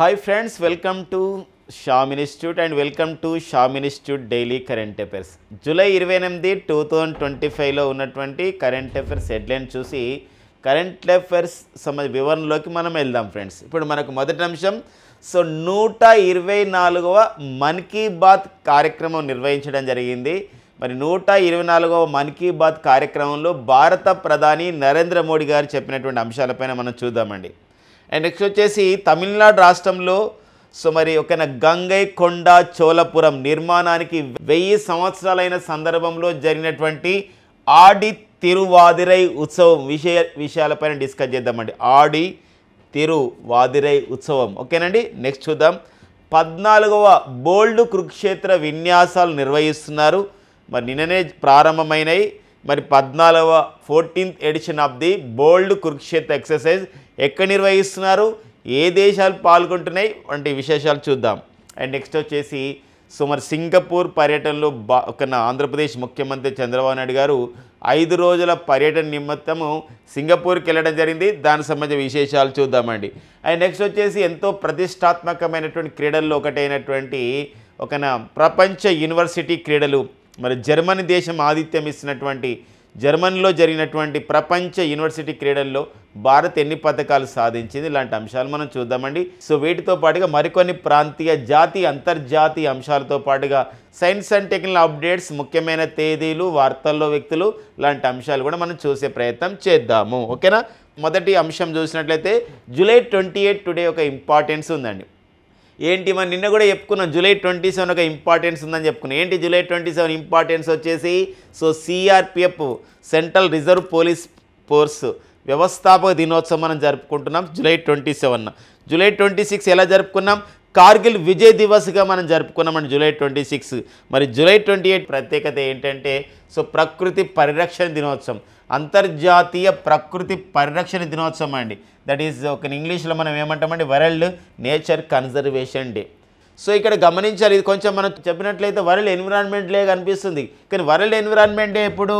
Hi friends, welcome to Sham Institute and welcome to Sham Institute Daily Current Affairs. July 28, 2025 లో ఉన్నటువంటి current affairs headline చూసి current affairs వివరణలోకి మనం వెళ్దాం friends. ఇప్పుడు మనకు మొదటి అంశం 124వ మన్ కీ బాత్ కార్యక్రమం నిర్వహించడం జరిగింది. మరి 124వ మన్ కీ బాత్ కార్యక్రమంలో భారత ప్రధాని నరేంద్ర మోడీ గారు చెప్పినటువంటి అంశాలపైన మనం చూద్దామండి. అండ్ నెక్స్ట్ వచ్చేసి తమిళనాడు రాష్ట్రంలో మరి ఒక గంగైకొండ చోళపురం నిర్మాణానికి 1000 సంవత్సరాలైన సందర్భంలో జరిగినటువంటి ఆడి తిరువాదిరై ఉత్సవం విషయాలపైన డిస్కస్ చేద్దామండి. ఆడి తిరువాదిరై ఉత్సవం ఓకేనండి. నెక్స్ట్ చూద్దాం. 14వ బోల్డ్ కురుక్షేత్ర విన్యాసాలు నిర్వహిస్తున్నారు. మరి నిన్ననే ప్రారంభమైనవి. మరి 14th edition of the bold Kurukshetra exercise ఎక్కడ నిర్వహిస్తున్నారు, ఏ దేశాలు పాల్గొంటున్నాయి వంటి విశేషాలు చూద్దాం. అండ్ నెక్స్ట్ వచ్చేసి మరి సింగపూర్ పర్యటనలో ఒక ఆంధ్రప్రదేశ్ ముఖ్యమంత్రి చంద్రబాబు నాయుడు గారు 5 రోజుల పర్యటన నిమిత్తము సింగపూర్కి వెళ్ళడం జరిగింది. దానికి సంబంధించిన విశేషాలు చూద్దామండి. అండ్ నెక్స్ట్ వచ్చేసి ఎంతో ప్రతిష్టాత్మకమైనటువంటి క్రీడల్లో ఒకటైనటువంటి ఒక ప్రపంచ యూనివర్సిటీ క్రీడలు, మరి జర్మనీ దేశం ఆతిథ్యం ఇస్తున్నటువంటి జర్మనీలో జరిగినటువంటి ప్రపంచ యూనివర్సిటీ క్రీడల్లో భారత్ ఎన్ని పథకాలు సాధించింది, ఇలాంటి అంశాలు మనం చూద్దామండి. వీటితో పాటుగా మరికొన్ని ప్రాంతీయ జాతీయ అంతర్జాతీయ అంశాలతో పాటుగా సైన్స్ అండ్ టెక్నికల్ అప్డేట్స్, ముఖ్యమైన తేదీలు, వార్తల్లో వ్యక్తులు, ఇలాంటి అంశాలు కూడా మనం చూసే ప్రయత్నం చేద్దాము. ఓకేనా. మొదటి అంశం చూసినట్లయితే July 28 టుడే ఒక ఇంపార్టెన్స్ ఉందండి. ఏంటి మనం నిన్న కూడా చెప్పుకున్నాం, July 27 ఒక ఇంపార్టెన్స్ ఉందని చెప్పుకున్నాం. ఏంటి July 27 ఇంపార్టెన్స్ వచ్చేసి CRPF central reserve police force వ్యవస్థాపక దినోత్సవం మనం జరుపుకుంటున్నాం July 27. July 26 ఎలా జరుపుకున్నాం, కార్గిల్ విజయ్ దివస్గా మనం జరుపుకున్నామండి July 26. మరి July 28 ప్రత్యేకత ఏంటంటే ప్రకృతి పరిరక్షణ దినోత్సవం, అంతర్జాతీయ ప్రకృతి పరిరక్షణ దినోత్సవం అండి. దట్ ఈజ్ ఒక ఇంగ్లీష్లో మనం ఏమంటామండి, వరల్డ్ నేచర్ కన్జర్వేషన్ డే. ఇక్కడ గమనించాలి, ఇది కొంచెం మనం చెప్పినట్లయితే వరల్డ్ ఎన్విరాన్మెంట్ డే కనిపిస్తుంది, కానీ వరల్డ్ ఎన్విరాన్మెంట్ డే ఎప్పుడు,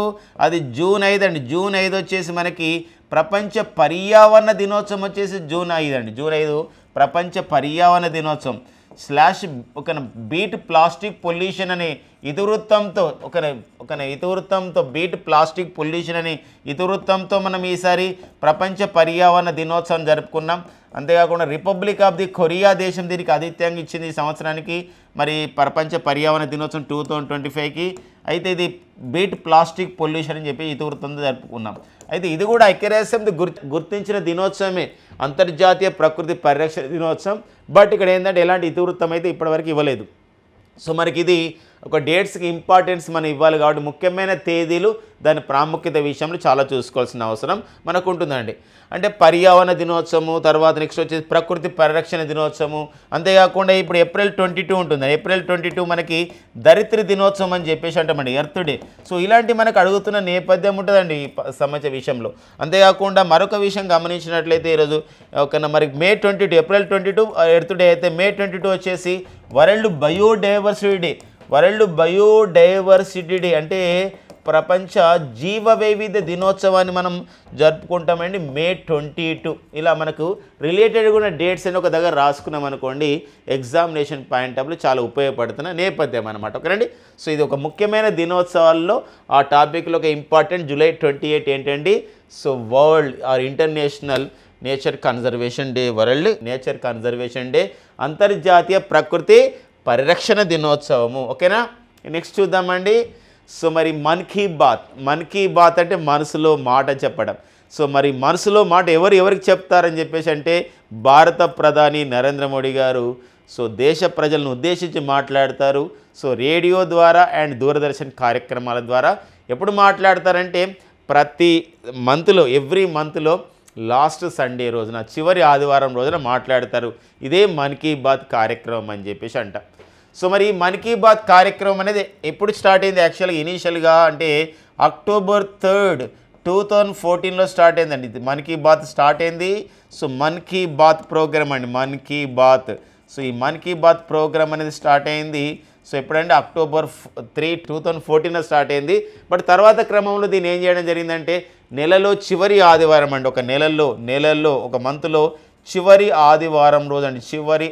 అది June 5 అండి. June 5 వచ్చేసి మనకి ప్రపంచ పర్యావరణ దినోత్సవం వచ్చేసి June 5 అండి. June 5 ప్రపంచ పర్యావరణ దినోత్సవం. ఒక బీట్ ప్లాస్టిక్ పొల్యూషన్ అనే ఇతివృత్తంతో ఇతివృత్తంతో బీట్ ప్లాస్టిక్ పొల్యూషన్ అనే ఇతివృత్తంతో మనం ఈసారి ప్రపంచ పర్యావరణ దినోత్సవం జరుపుకున్నాం. అంతేకాకుండా రిపబ్లిక్ ఆఫ్ ది కొరియా దేశం దీనికి ఆతిథ్యంగా ఇచ్చింది ఈ సంవత్సరానికి, మరి ప్రపంచ పర్యావరణ దినోత్సవం 2025కి. అయితే ఇది బీట్ ప్లాస్టిక్ పొల్యూషన్ అని చెప్పి ఇతివృత్తంతో జరుపుకున్నాం. అయితే ఇది కూడా ఐక్యరాజ్యసమితి గుర్తించిన దినోత్సవమే, అంతర్జాతీయ ప్రకృతి పరిరక్షణ దినోత్సవం. బట్ ఇక్కడ ఏంటంటే ఎలాంటి ఇతివృత్తం అయితే ఇప్పటివరకు ఇవ్వలేదు. మనకి ఇది ఒక డేట్స్కి ఇంపార్టెన్స్ మనం ఇవ్వాలి కాబట్టి ముఖ్యమైన తేదీలు, దాని ప్రాముఖ్యత విషయంలో చాలా చూసుకోవాల్సిన అవసరం మనకు ఉంటుందండి. అంటే పర్యావరణ దినోత్సవము, తర్వాత నెక్స్ట్ వచ్చేసి ప్రకృతి పరిరక్షణ దినోత్సవము, అంతేకాకుండా ఇప్పుడు April 22 ఉంటుంది. April 22 మనకి ధరిత్రి దినోత్సవం అని చెప్పేసి అంటామండి, ఎర్త్ డే. ఇలాంటి మనకు అడుగుతున్న నేపథ్యం ఉంటుందండి ఈ సంబంధించిన విషయంలో. అంతేకాకుండా మరొక విషయం గమనించినట్లయితే ఈరోజు మరి May 22 April 22 ఎర్త్ డే అయితే, May 22 వచ్చేసి world biodiversity day. World biodiversity day అంటే ప్రపంచ జీవ వైవిధ్య దినోత్సవాన్ని మనం జరుపుకుంటామండి May 22. ఇలా మనకు రిలేటెడ్గా ఉన్న డేట్స్ అని ఒక దగ్గర రాసుకున్నాం అనుకోండి, ఎగ్జామినేషన్ పాయింట్ ఆఫ్లో చాలా ఉపయోగపడుతున్న నేపథ్యం అనమాట. ఓకేనండి. ఇది ఒక ముఖ్యమైన దినోత్సవాల్లో ఆ టాపిక్లో ఒక ఇంపార్టెంట్ July 28 ఏంటండి, world or international nature conservation day, world nature conservation day, అంతర్జాతీయ ప్రకృతి పరిరక్షణ దినోత్సవము. ఓకేనా. నెక్స్ట్ చూద్దామండి. మరి మన్ కీ బాత్ అంటే మనసులో మాట చెప్పడం. మరి మనసులో మాట ఎవరికి చెప్తారని చెప్పేసి అంటే భారత ప్రధాని నరేంద్ర మోడీ గారు దేశ ప్రజలను ఉద్దేశించి మాట్లాడతారు. రేడియో ద్వారా అండ్ దూరదర్శన్ కార్యక్రమాల ద్వారా. ఎప్పుడు మాట్లాడతారంటే ప్రతి మంత్లో, ఎవ్రీ మంత్లో లాస్ట్ సండే రోజున, చివరి ఆదివారం రోజున మాట్లాడతారు. ఇదే మన్ కీ బాత్ కార్యక్రమం అని చెప్పేసి అంట. మరి మన్ కీ బాత్ కార్యక్రమం అనేది ఎప్పుడు స్టార్ట్ అయింది, యాక్చువల్గా ఇనీషియల్గా అంటే October 3, 2014లో స్టార్ట్ అయిందండి. ఇది మన్ కీ బాత్ స్టార్ట్ అయింది. మన్ కీ బాత్ ప్రోగ్రామ్ అండి, మన్ కీ బాత్. ఈ మన్ కీ బాత్ ప్రోగ్రామ్ అనేది స్టార్ట్ అయింది ఎప్పుడంటే October 3, 2014లో స్టార్ట్ అయింది. బట్ తర్వాత క్రమంలో దీన్ని ఏం చేయడం జరిగిందంటే నెలలో చివరి ఆదివారం అండి, ఒక నెలల్లో ఒక మంత్లో చివరి ఆదివారం రోజు అండి, చివరి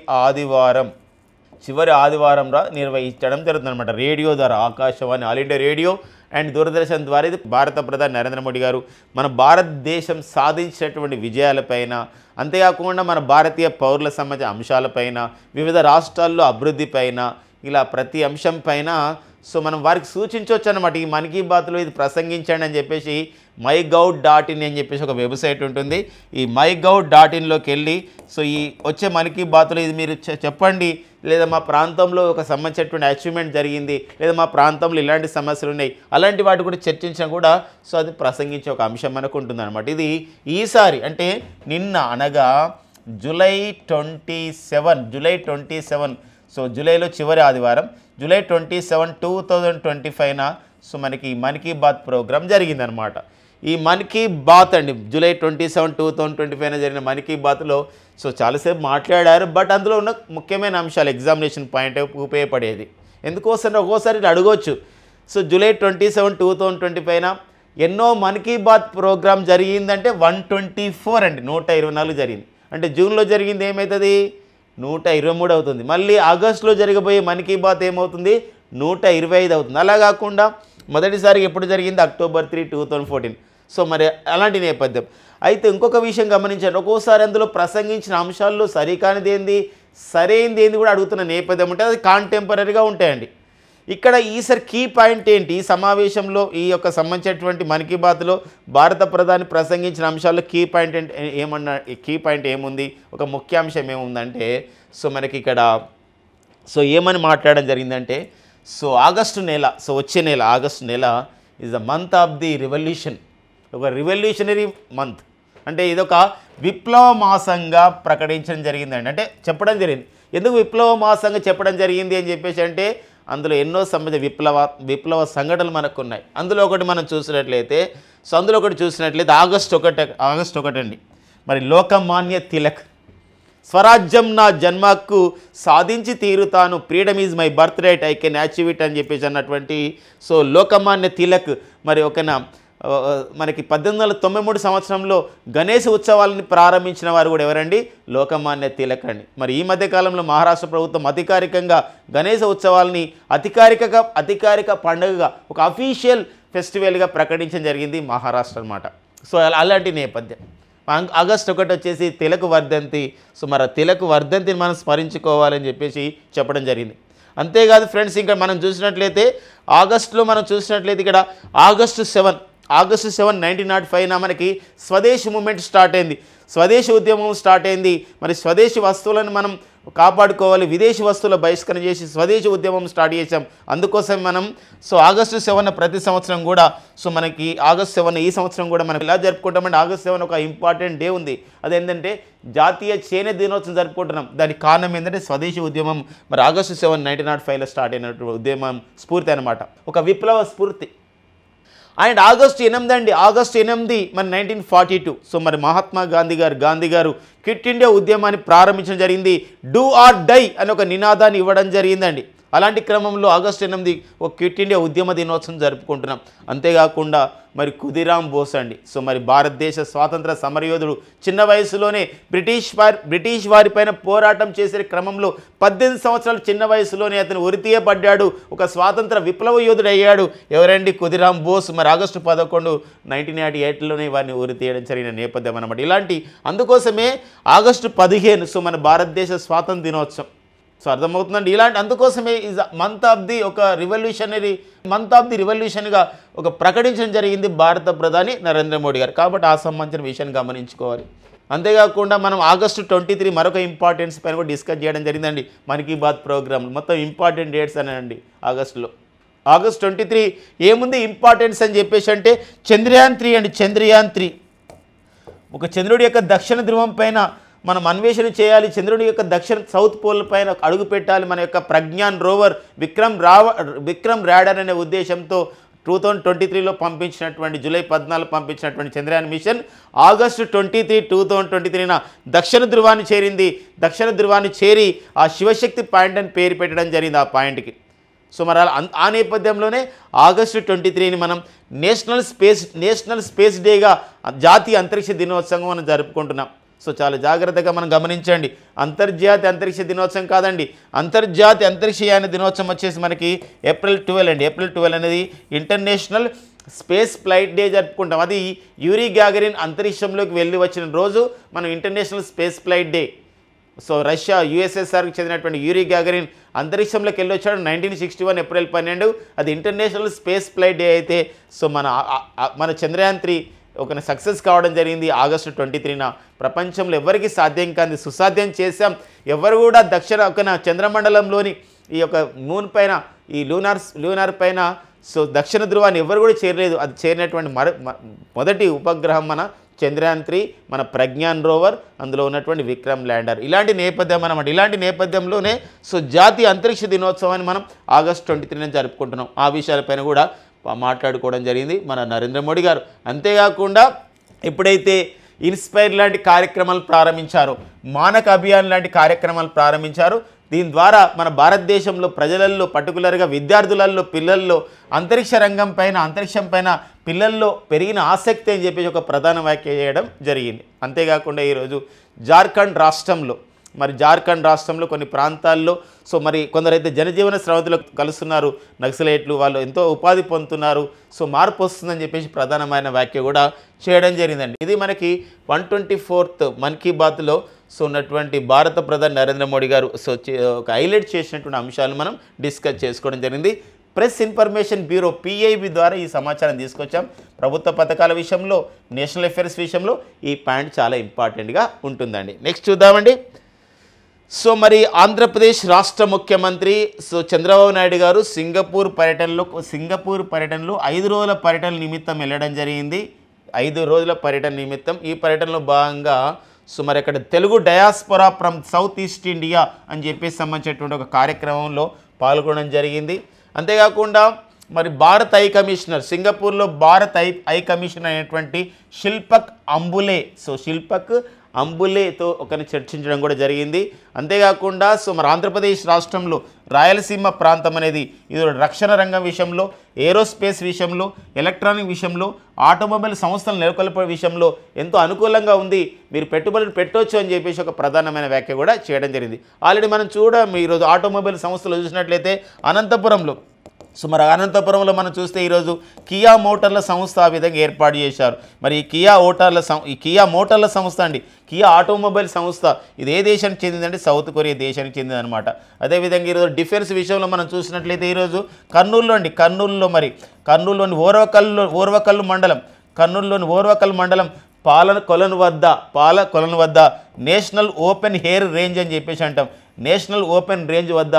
ఆదివారం నిర్వహించడం జరుగుతుంది అనమాట. రేడియో ద్వారా, Akashvani, all India radio and Doordarshan ద్వారా ఇది భారత ప్రధాని నరేంద్ర మోడీ గారు మన భారతదేశం సాధించినటువంటి విజయాలపైన, అంతేకాకుండా మన భారతీయ పౌరుల సంబంధించిన అంశాలపైన, వివిధ రాష్ట్రాల్లో అభివృద్ధి పైన, ఇలా ప్రతి అంశం పైన సో మనం వారికి సూచించవచ్చు అనమాట. ఈ మన్ కీ బాత్లో ఇది ప్రసంగించండి అని చెప్పేసి mygov.in అని చెప్పేసి ఒక వెబ్సైట్ ఉంటుంది. ఈ mygov.inలోకి వెళ్ళి సో ఈ వచ్చే మన్ కీ బాత్లో ఇది మీరు చెప్పండి, లేదా మా ప్రాంతంలో ఒక సంబంధించినటువంటి అచీవ్మెంట్ జరిగింది, లేదా మా ప్రాంతంలో ఇలాంటి సమస్యలు ఉన్నాయి, అలాంటి వాటి కూడా చర్చించినా కూడా సో అది ప్రసంగించే ఒక అంశం మనకు ఉంటుంది అనమాట. ఇది ఈసారి అంటే నిన్న అనగా జూలై 27 సో జూలైలో చివరి ఆదివారం జూలై 27, 2025 సో మనకి మన్ కీ బాత్ ప్రోగ్రాం జరిగిందనమాట. ఈ మన్ కీ బాత్ అండి జూలై 27, 2025 జరిగిన మన్ కీ బాత్లో సో చాలాసేపు మాట్లాడారు. బట్ అందులో ఉన్న ముఖ్యమైన అంశాలు ఎగ్జామినేషన్ పాయింట్ ఉపయోగపడేది. ఎందుకోసం ఒక్కోసారి అడగవచ్చు. సో జూలై 27, 2025 ఎన్నో మన్ కీ బాత్ ప్రోగ్రాం జరిగిందంటే 124 అండి, 124 జరిగింది. అంటే జూన్లో జరిగింది ఏమవుతుంది, 123 అవుతుంది. మళ్ళీ ఆగస్టులో జరగబోయే మన్ కీ బాత్ ఏమవుతుంది, 125 అవుతుంది. అలా కాకుండా మొదటిసారి ఎప్పుడు జరిగింది, October 3, 2014. సో మరి అలాంటి నేపథ్యం. అయితే ఇంకొక విషయం గమనించండి, ఒక్కోసారి అందులో ప్రసంగించిన అంశాల్లో సరికానిది ఏంది, సరైనది ఏంది కూడా అడుగుతున్న నేపథ్యం ఉంటే అది కాంటెంపరీగా ఉంటాయండి. ఇక్కడ ఈసారి కీ పాయింట్ ఏంటి, ఈ సమావేశంలో ఈ యొక్క సంబంధించినటువంటి మన్ కీ బాత్లో భారత ప్రధాని ప్రసంగించిన అంశాల్లో కీ పాయింట్ కీ పాయింట్ ఏముంది, ఒక ముఖ్యాంశం ఏముందంటే సో మనకి ఇక్కడ సో ఏమని మాట్లాడడం జరిగిందంటే సో ఆగస్టు నెల, సో వచ్చే నెల ఆగస్టు నెల is the month of the revolution, ఒక రివల్యూషనరీ మంత్. అంటే ఇదొక విప్లవ మాసంగా ప్రకటించడం జరిగిందండి, అంటే చెప్పడం జరిగింది. ఎందుకు విప్లవ మాసంగా చెప్పడం జరిగింది అని చెప్పేసి అంటే అందులో ఎన్నో సంబంధించిన విప్లవ సంఘటనలు మనకు ఉన్నాయి. అందులో ఒకటి మనం చూసినట్లయితే ఆగస్టు 1 అండి, మరి లోకమాన్య తిలక్ స్వరాజ్యం నా జన్మకు సాధించి తీరుతాను, freedom is my birth right, I can achieve it అని చెప్పేసి అన్నటువంటి సో లోకమాన్య తిలక్ మరి మనకి 1893 సంవత్సరంలో గణేష్ ఉత్సవాలని ప్రారంభించిన వారు కూడా ఎవరండి, లోకమాన్య తిలక్ అండి. మరి ఈ మధ్యకాలంలో మహారాష్ట్ర ప్రభుత్వం అధికారికంగా గణేష్ ఉత్సవాలని అధికారిక పండుగగా ఒక అఫీషియల్ ఫెస్టివల్గా ప్రకటించడం జరిగింది మహారాష్ట్ర అనమాట. సో అలాంటి నేపథ్యం. ఆగస్టు 1 వచ్చేసి తిలక్ వర్ధంతి. సో మరి తిలక్ వర్ధంతిని మనం స్మరించుకోవాలని చెప్పేసి చెప్పడం జరిగింది. అంతేకాదు ఫ్రెండ్స్, ఇంకా మనం చూసినట్లయితే ఆగస్టులో ఇక్కడ ఆగస్టు 7, 1905 మనకి స్వదేశీ మూమెంట్ స్టార్ట్ అయింది, స్వదేశీ ఉద్యమం స్టార్ట్ అయింది. మరి స్వదేశీ వస్తువులను మనం కాపాడుకోవాలి, విదేశీ వస్తువుల బహిష్కరణ చేసి స్వదేశీ ఉద్యమం స్టార్ట్ చేసాం. అందుకోసం మనం సో ఆగస్టు 7 ప్రతి సంవత్సరం కూడా సో మనకి ఆగస్టు 7 ఈ సంవత్సరం కూడా మనం ఎలా జరుపుకుంటామంటే ఆగస్టు 7 ఒక ఇంపార్టెంట్ డే ఉంది. అదేంటంటే జాతీయ చేనేత దినోత్సవం జరుపుకుంటున్నాం. దానికి కారణం ఏంటంటే స్వదేశీ ఉద్యమం మరి ఆగస్టు 7, 1905 స్టార్ట్ అయినటువంటి ఉద్యమం స్ఫూర్తి అనమాట, ఒక విప్లవ స్ఫూర్తి. అండ్ ఆగస్టు 8 మరి 1942 సో మరి మహాత్మా గాంధీ గారు క్విట్ ఇండియా ఉద్యమాన్ని ప్రారంభించడం జరిగింది. డూ ఆర్ డై అని ఒక నినాదాన్ని ఇవ్వడం జరిగిందండి. అలాంటి క్రమంలో ఆగస్టు 8 ఒక క్విట్ ఇండియా ఉద్యమ దినోత్సవం జరుపుకుంటున్నాం. అంతేకాకుండా మరి ఖుదీరామ్ బోస్ అండి, సో మరి భారతదేశ స్వాతంత్ర సమరయోధుడు, చిన్న వయసులోనే బ్రిటిష్ వారిపైన పోరాటం చేసే క్రమంలో 18 సంవత్సరాల చిన్న వయసులోనే అతను ఉరితీయబడ్డాడు, ఒక స్వాతంత్ర విప్లవ యోధుడు అయ్యాడు. ఎవరండి, ఖుదీరామ్ బోస్. మరి ఆగస్టు 11, 1988లోనే వారిని ఉరితీయడం జరిగిన నేపథ్యం అన్నమాట. అందుకోసమే ఆగస్టు 15 సో మన భారతదేశ స్వాతంత్ర దినోత్సవం. సో అర్థమవుతుందండి. అందుకోసమే ఈజ్ మంత్ ఆఫ్ ది ఒక రివల్యూషన్గా ఒక ప్రకటించడం జరిగింది భారత ప్రధాని నరేంద్ర మోడీ గారు. కాబట్టి ఆ సంబంధించిన విషయాన్ని గమనించుకోవాలి. అంతేకాకుండా మనం ఆగస్టు 23 మరొక ఇంపార్టెన్స్ పైన కూడా డిస్కస్ చేయడం జరిగిందండి మన్ కీ బాత్ ప్రోగ్రామ్. మొత్తం ఇంపార్టెంట్ డేట్స్ అనండి ఆగస్టులో. ఆగస్ట్ 23 ఏముంది ఇంపార్టెన్స్ అని చెప్పేసి అంటే చంద్రయాన్ 3 అండి. చంద్రయాన్ 3 ఒక చంద్రుడి యొక్క దక్షిణ ధ్రువం పైన మనం అన్వేషణ చేయాలి, చంద్రుడి యొక్క సౌత్ పోల్ పైన అడుగు పెట్టాలి. మన యొక్క ప్రజ్ఞాన్ రోవర్ విక్రమ్ రాడార్ అనే ఉద్దేశంతో 2023లో పంపించినటువంటి జూలై 14 పంపించినటువంటి చంద్రయాన్ మిషన్ ఆగస్టు 23, 2023న దక్షిణ ధృవాన్ని చేరింది. దక్షిణ ధృవాన్ని చేరి ఆ శివశక్తి పాయింట్ అని పేరు పెట్టడం జరిగింది ఆ పాయింట్కి. సో మరి ఆ నేపథ్యంలోనే ఆగస్టు 23ని మనం నేషనల్ స్పేస్ డేగా జాతీయ అంతరిక్ష దినోత్సవం మనం జరుపుకుంటున్నాం. సో చాలా జాగ్రత్తగా మనం గమనించండి. అంతర్జాతీయ అంతరిక్ష దినోత్సవం కాదండి, అంతర్జాతీయ అంతరిక్షయాన దినోత్సవం వచ్చేసి మనకి ఏప్రిల్ 12 అండి. ఏప్రిల్ 12 అనేది ఇంటర్నేషనల్ స్పేస్ ఫ్లైట్ డే జరుపుకుంటాం. అది యూరీ గ్యాగరిన్ అంతరిక్షంలోకి వెళ్ళి వచ్చిన రోజు మనం international space flight day. So Russia యుఎస్ఎస్ఆర్కి చెందినటువంటి యూరీ గ్యాగరిన్ అంతరిక్షంలోకి వెళ్ళి వచ్చాడు 1961 ఏప్రిల్ 12. అది ఇంటర్నేషనల్ స్పేస్ ఫ్లైట్ డే అయితే సో మన చంద్రయాన్ 3 ఒక సక్సెస్ కావడం జరిగింది ఆగస్టు 23న. ప్రపంచంలో ఎవరికి సాధ్యం కాదు సుసాధ్యం చేశాం. ఎవరు కూడా దక్షిణ ఒక చంద్రమండలంలోని ఈ యొక్క మూన్ పైన ఈ లూనార్ పైన సో దక్షిణ ధ్రువాన్ని ఎవరు కూడా చేరలేదు. అది చేరినటువంటి మొదటి ఉపగ్రహం మన చంద్రయాన్ 3, మన ప్రజ్ఞాన్ రోవర్, అందులో ఉన్నటువంటి విక్రమ్ ల్యాండర్. ఇలాంటి నేపథ్యం అన్నమాట. ఇలాంటి నేపథ్యంలోనే సో జాతీయ అంతరిక్ష దినోత్సవాన్ని మనం ఆగస్టు 23న జరుపుకుంటున్నాం. ఆ విషయాలపైన కూడా మాట్లాడుకోవడం జరిగింది మన నరేంద్ర మోడీ గారు. అంతేకాకుండా ఎప్పుడైతే ఇన్స్పైర్ లాంటి కార్యక్రమాలు ప్రారంభించారో, మానక్ అభియాన్ లాంటి కార్యక్రమాలు ప్రారంభించారో, దీని ద్వారా మన భారతదేశంలో ప్రజలలో పర్టికులర్గా విద్యార్థులలో పిల్లల్లో అంతరిక్షం పైన పిల్లల్లో పెరిగిన ఆసక్తి అని చెప్పేసి ఒక ప్రధాన వ్యాఖ్య చేయడం జరిగింది. అంతేకాకుండా ఈరోజు జార్ఖండ్ రాష్ట్రంలో కొన్ని ప్రాంతాల్లో సో మరి కొందరైతే జనజీవన స్రవంతిలో కలుస్తున్నారు నక్సలైట్లు, వాళ్ళు ఎంతో ఉపాధి పొందుతున్నారు, సో మార్పు వస్తుందని చెప్పేసి ప్రధానమైన వ్యాఖ్య కూడా చేయడం జరిగిందండి. ఇది మనకి 124th మన్ కీ బాత్లో సో ఉన్నటువంటి భారత ప్రధాని నరేంద్ర మోడీ గారు సో ఒక హైలైట్ చేసినటువంటి అంశాలను మనం డిస్కస్ చేసుకోవడం జరిగింది. ప్రెస్ ఇన్ఫర్మేషన్ బ్యూరో పిఐబి ద్వారా ఈ సమాచారం తీసుకొచ్చాం. ప్రభుత్వ పథకాల విషయంలో, నేషనల్ అఫైర్స్ విషయంలో ఈ పాయింట్ చాలా ఇంపార్టెంట్గా ఉంటుందండి. నెక్స్ట్ చూద్దామండి. సో మరి ఆంధ్రప్రదేశ్ రాష్ట్ర ముఖ్యమంత్రి సో చంద్రబాబు నాయుడు గారు సింగపూర్ పర్యటనలో 5 రోజుల పర్యటన నిమిత్తం వెళ్ళడం జరిగింది. 5 రోజుల పర్యటన నిమిత్తం ఈ పర్యటనలో భాగంగా సో మరి అక్కడ Telugu diaspora from south east India అని చెప్పేసి సంబంధించినటువంటి ఒక కార్యక్రమంలో పాల్గొనడం జరిగింది. అంతేకాకుండా మరి భారత్ హై కమిషనర్, సింగపూర్లో భారత్ హై కమిషనర్ అయినటువంటి శిల్పక్ అంబులేతో ఒకరిని చర్చించడం కూడా జరిగింది. అంతేకాకుండా సో మరి ఆంధ్రప్రదేశ్ రాష్ట్రంలో రాయలసీమ ప్రాంతం అనేది ఇది రక్షణ రంగం విషయంలో, ఏరోస్పేస్ విషయంలో, ఎలక్ట్రానిక్ విషయంలో, ఆటోమొబైల్ సంస్థలు నెలకొల్పే విషయంలో ఎంతో అనుకూలంగా ఉంది, మీరు పెట్టుబడులు పెట్టవచ్చు అని చెప్పేసి ఒక ప్రధానమైన వ్యాఖ్య కూడా చేయడం జరిగింది. ఆల్రెడీ మనం ఈరోజు ఆటోమొబైల్ సంస్థలు చూసినట్లయితే అనంతపురంలో మనం చూస్తే ఈరోజు కియా మోటార్ల సంస్థ ఆ విధంగా ఏర్పాటు చేశారు. మరి ఈ కియా మోటార్ల సంస్థ అండి, కియా ఆటోమొబైల్ సంస్థ ఇది ఏ దేశానికి చెందిందంటే సౌత్ కొరియా దేశానికి చెందిందనమాట. అదేవిధంగా ఈరోజు డిఫెన్స్ విషయంలో మనం చూసినట్లయితే ఈరోజు కర్నూలులోని ఓర్వకల్ మండలం పాలకొలను వద్ద నేషనల్ ఓపెన్ ఎయిర్ రేంజ్ అని చెప్పేసి అంటాం. నేషనల్ ఓపెన్ రేంజ్ వద్ద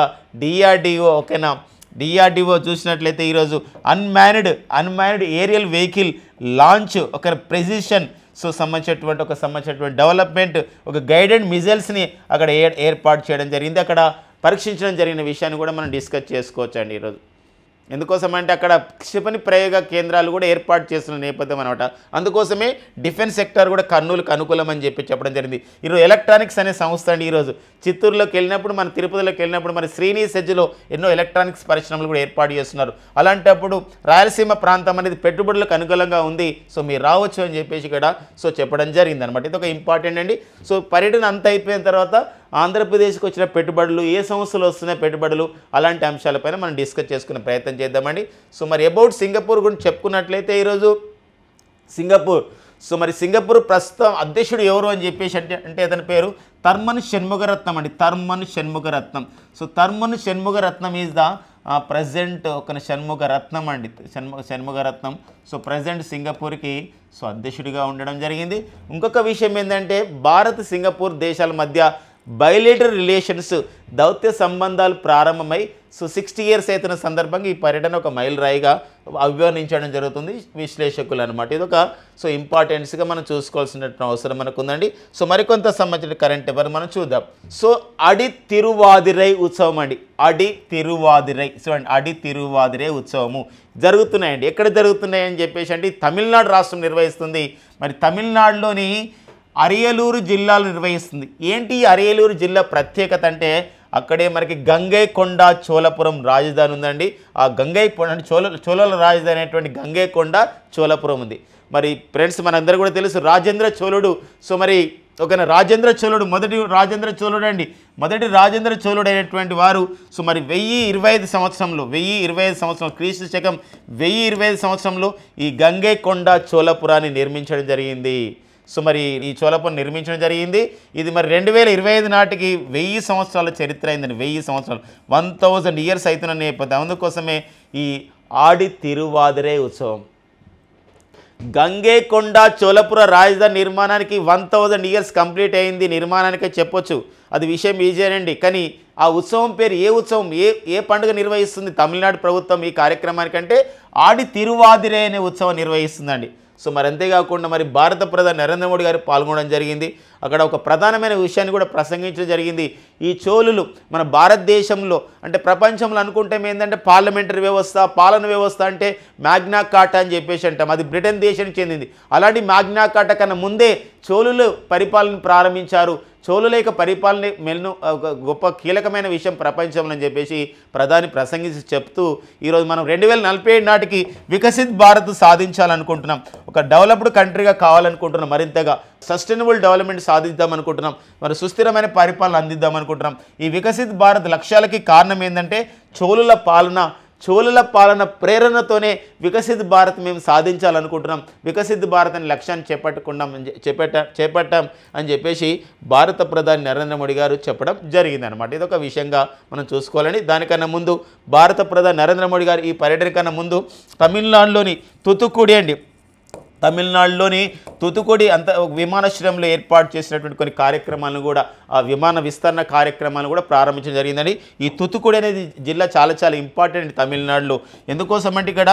డిఆర్డిఓ చూసినట్లయితే ఈరోజు అన్మాన్డ్ ఏరియల్ వెహికల్ లాంచ్ ఒక ప్రెసిషన్ సంబంధించినటువంటి డెవలప్మెంట్ ఒక గైడెడ్ మిజైల్స్ని అక్కడ ఏర్పాటు చేయడం జరిగింది. అక్కడ పరీక్షించడం జరిగిన విషయాన్ని కూడా మనం డిస్కస్ చేసుకోవచ్చు అండి ఈరోజు. ఎందుకోసం అంటే అక్కడ క్షిపణి ప్రయోగ కేంద్రాలు కూడా ఏర్పాటు చేస్తున్న నేపథ్యం అనమాట. అందుకోసమే డిఫెన్స్ సెక్టర్ కూడా కర్నూలుకు అనుకూలం అని చెప్పడం జరిగింది. ఈరోజు ఎలక్ట్రానిక్స్ అనే సంస్థ అండి. ఈరోజు చిత్తూరులోకి వెళ్ళినప్పుడు, మన తిరుపతిలోకి వెళ్ళినప్పుడు మరి శ్రీనివాస్ సెజ్లో ఎన్నో ఎలక్ట్రానిక్స్ పరిశ్రమలు కూడా ఏర్పాటు చేస్తున్నారు. అలాంటప్పుడు రాయలసీమ ప్రాంతం అనేది పెట్టుబడులకు అనుకూలంగా ఉంది, సో మీరు రావచ్చు అని చెప్పేసి ఇక్కడ చెప్పడం జరిగింది అనమాట. ఇది ఒక ఇంపార్టెంట్ అండి. సో పర్యటన అంతా అయిపోయిన తర్వాత ఆంధ్రప్రదేశ్కి వచ్చిన పెట్టుబడులు, ఏ సంస్థలు వస్తున్న పెట్టుబడులు, అలాంటి అంశాలపైన మనం డిస్కస్ చేసుకునే ప్రయత్నం చేద్దామండి. సో మరి అబౌట్ సింగపూర్ గురించి చెప్పుకున్నట్లయితే ఈరోజు సింగపూర్ ప్రస్తుతం అధ్యక్షుడు ఎవరు అని చెప్పేసి అంటే అతని పేరు థర్మన్ షణ్ముగరత్నం అండి. Tharman Shanmugaratnam is the president Shanmugaratnam అండి. షణ్ముగరత్నం ప్రెసిడెంట్ సింగపూర్కి అధ్యక్షుడిగా ఉండడం జరిగింది. ఇంకొక విషయం ఏంటంటే భారత్ సింగపూర్ దేశాల మధ్య బైలేటరల్ రిలేషన్స్ దౌత్య సంబంధాలు ప్రారంభమై 60 years అవుతున్న సందర్భంగా ఈ పర్యటన ఒక మైలురాయిగా అభివర్ణించడం జరుగుతుంది విశ్లేషకులు అనమాట. ఇది ఒక ఇంపార్టెన్స్గా మనం చూసుకోవాల్సిన అవసరం మనకు ఉందండి. మరికొంత సంబంధించిన కరెంట్ అఫైర్ మనం చూద్దాం. అడి తిరువాదిరై ఉత్సవం అండి. అడి తిరువాదిరై ఉత్సవము జరుగుతున్నాయండి. ఎక్కడ జరుగుతున్నాయని చెప్పేసి అంటే తమిళనాడు రాష్ట్రం నిర్వహిస్తుంది. మరి తమిళనాడులోని అరియలూరు జిల్లాలు నిర్వహిస్తుంది. ఏంటి అరియలూరు జిల్లా ప్రత్యేకత అంటే అక్కడే మనకి గంగైకొండ చోళపురం రాజధాని ఉందండి. ఆ చోళల రాజధాని అనేటువంటి గంగైకొండ చోళపురం ఉంది. మరి ఫ్రెండ్స్ మనందరూ కూడా తెలుసు రాజేంద్ర చోళుడు మరి ఓకేనా. రాజేంద్ర చోళుడు మొదటి రాజేంద్ర చోళుడు అండి, మొదటి రాజేంద్ర చోళుడు అయినటువంటి వారు సో మరి 1025 సంవత్సరంలో 1025 సంవత్సరం క్రీస్తు శకం 1025 సంవత్సరంలో ఈ గంగైకొండ చోళపురాన్ని నిర్మించడం జరిగింది. సో మరి ఈ చోళపురం నిర్మించడం జరిగింది. ఇది మరి 2025 నాటికి 1000 సంవత్సరాల చరిత్ర అయిందండి. 1000 సంవత్సరాలు 1000 ఇయర్స్ అవుతున్న నేపథ్యం. అందుకోసమే ఈ ఆడి తిరువాదిరై ఉత్సవం. గంగైకొండ చోళపుర రాజధాని నిర్మాణానికి 1000 ఇయర్స్ కంప్లీట్ అయింది నిర్మాణానికే చెప్పొచ్చు. అది విషయం ఈజీనండి. కానీ ఆ ఉత్సవం పేరు ఏ ఉత్సవం, ఏ పండుగ నిర్వహిస్తుంది తమిళనాడు ప్రభుత్వం ఈ కార్యక్రమానికంటే ఆడి తిరువాదిరై అనే ఉత్సవం నిర్వహిస్తుందండి. సో మరి అంతేకాకుండా మరి భారత ప్రధాని నరేంద్ర మోడీ గారు పాల్గొనడం జరిగింది. అక్కడ ఒక ప్రధానమైన విషయాన్ని కూడా ప్రసంగించడం జరిగింది. ఈ చోళులు మన భారతదేశంలో అంటే ప్రపంచంలో అనుకుంటే ఏంటంటే పార్లమెంటరీ వ్యవస్థ, పాలన వ్యవస్థ అంటే మ్యాగ్నా కార్టా అని చెప్పేసి అంటాం. అది బ్రిటన్ దేశానికి చెందింది. అలాంటి మ్యాగ్నా కార్టా కన్నా ముందే చోళులు పరిపాలన ప్రారంభించారు. చోళుల యొక్క పరిపాలన గొప్ప కీలకమైన విషయం ప్రపంచంలో అని చెప్పేసి ప్రధాని ప్రసంగించి చెప్తూ ఈరోజు మనం 2047 నాటికి వికసిత్ భారత్ సాధించాలనుకుంటున్నాం. ఒక డెవలప్డ్ కంట్రీగా కావాలనుకుంటున్నాం. మరింతగా సస్టైనబుల్ డెవలప్మెంట్ సాధిద్దాం అనుకుంటున్నాం. మరి సుస్థిరమైన పరిపాలన అందిద్దాం అనుకుంటున్నాం. ఈ వికసిత్ భారత్ లక్ష్యాలకి కారణం ఏంటంటే చోళుల పాలన ప్రేరణతోనే వికసిత్ భారత్ మేము సాధించాలనుకుంటున్నాం. వికసిత్ భారత్ అనే లక్ష్యాన్ని చేపట్టాం అని చెప్పేసి భారత ప్రధాని నరేంద్ర మోడీ గారు చెప్పడం జరిగిందనమాట. ఇదొక విషయంగా మనం చూసుకోవాలని. దానికన్నా ముందు భారత ప్రధాని నరేంద్ర మోడీ గారు ఈ పర్యటన కన్నా ముందు తమిళనాడులోని తుతుకుడి విమానాశ్రయంలో ఏర్పాటు చేసినటువంటి కొన్ని కార్యక్రమాలను కూడా ఆ విమాన విస్తరణ కార్యక్రమాలను కూడా ప్రారంభించడం జరిగిందని. ఈ తుతుకుడి అనేది జిల్లా చాలా చాలా ఇంపార్టెంట్ తమిళనాడులో. ఎందుకోసం అంటే ఇక్కడ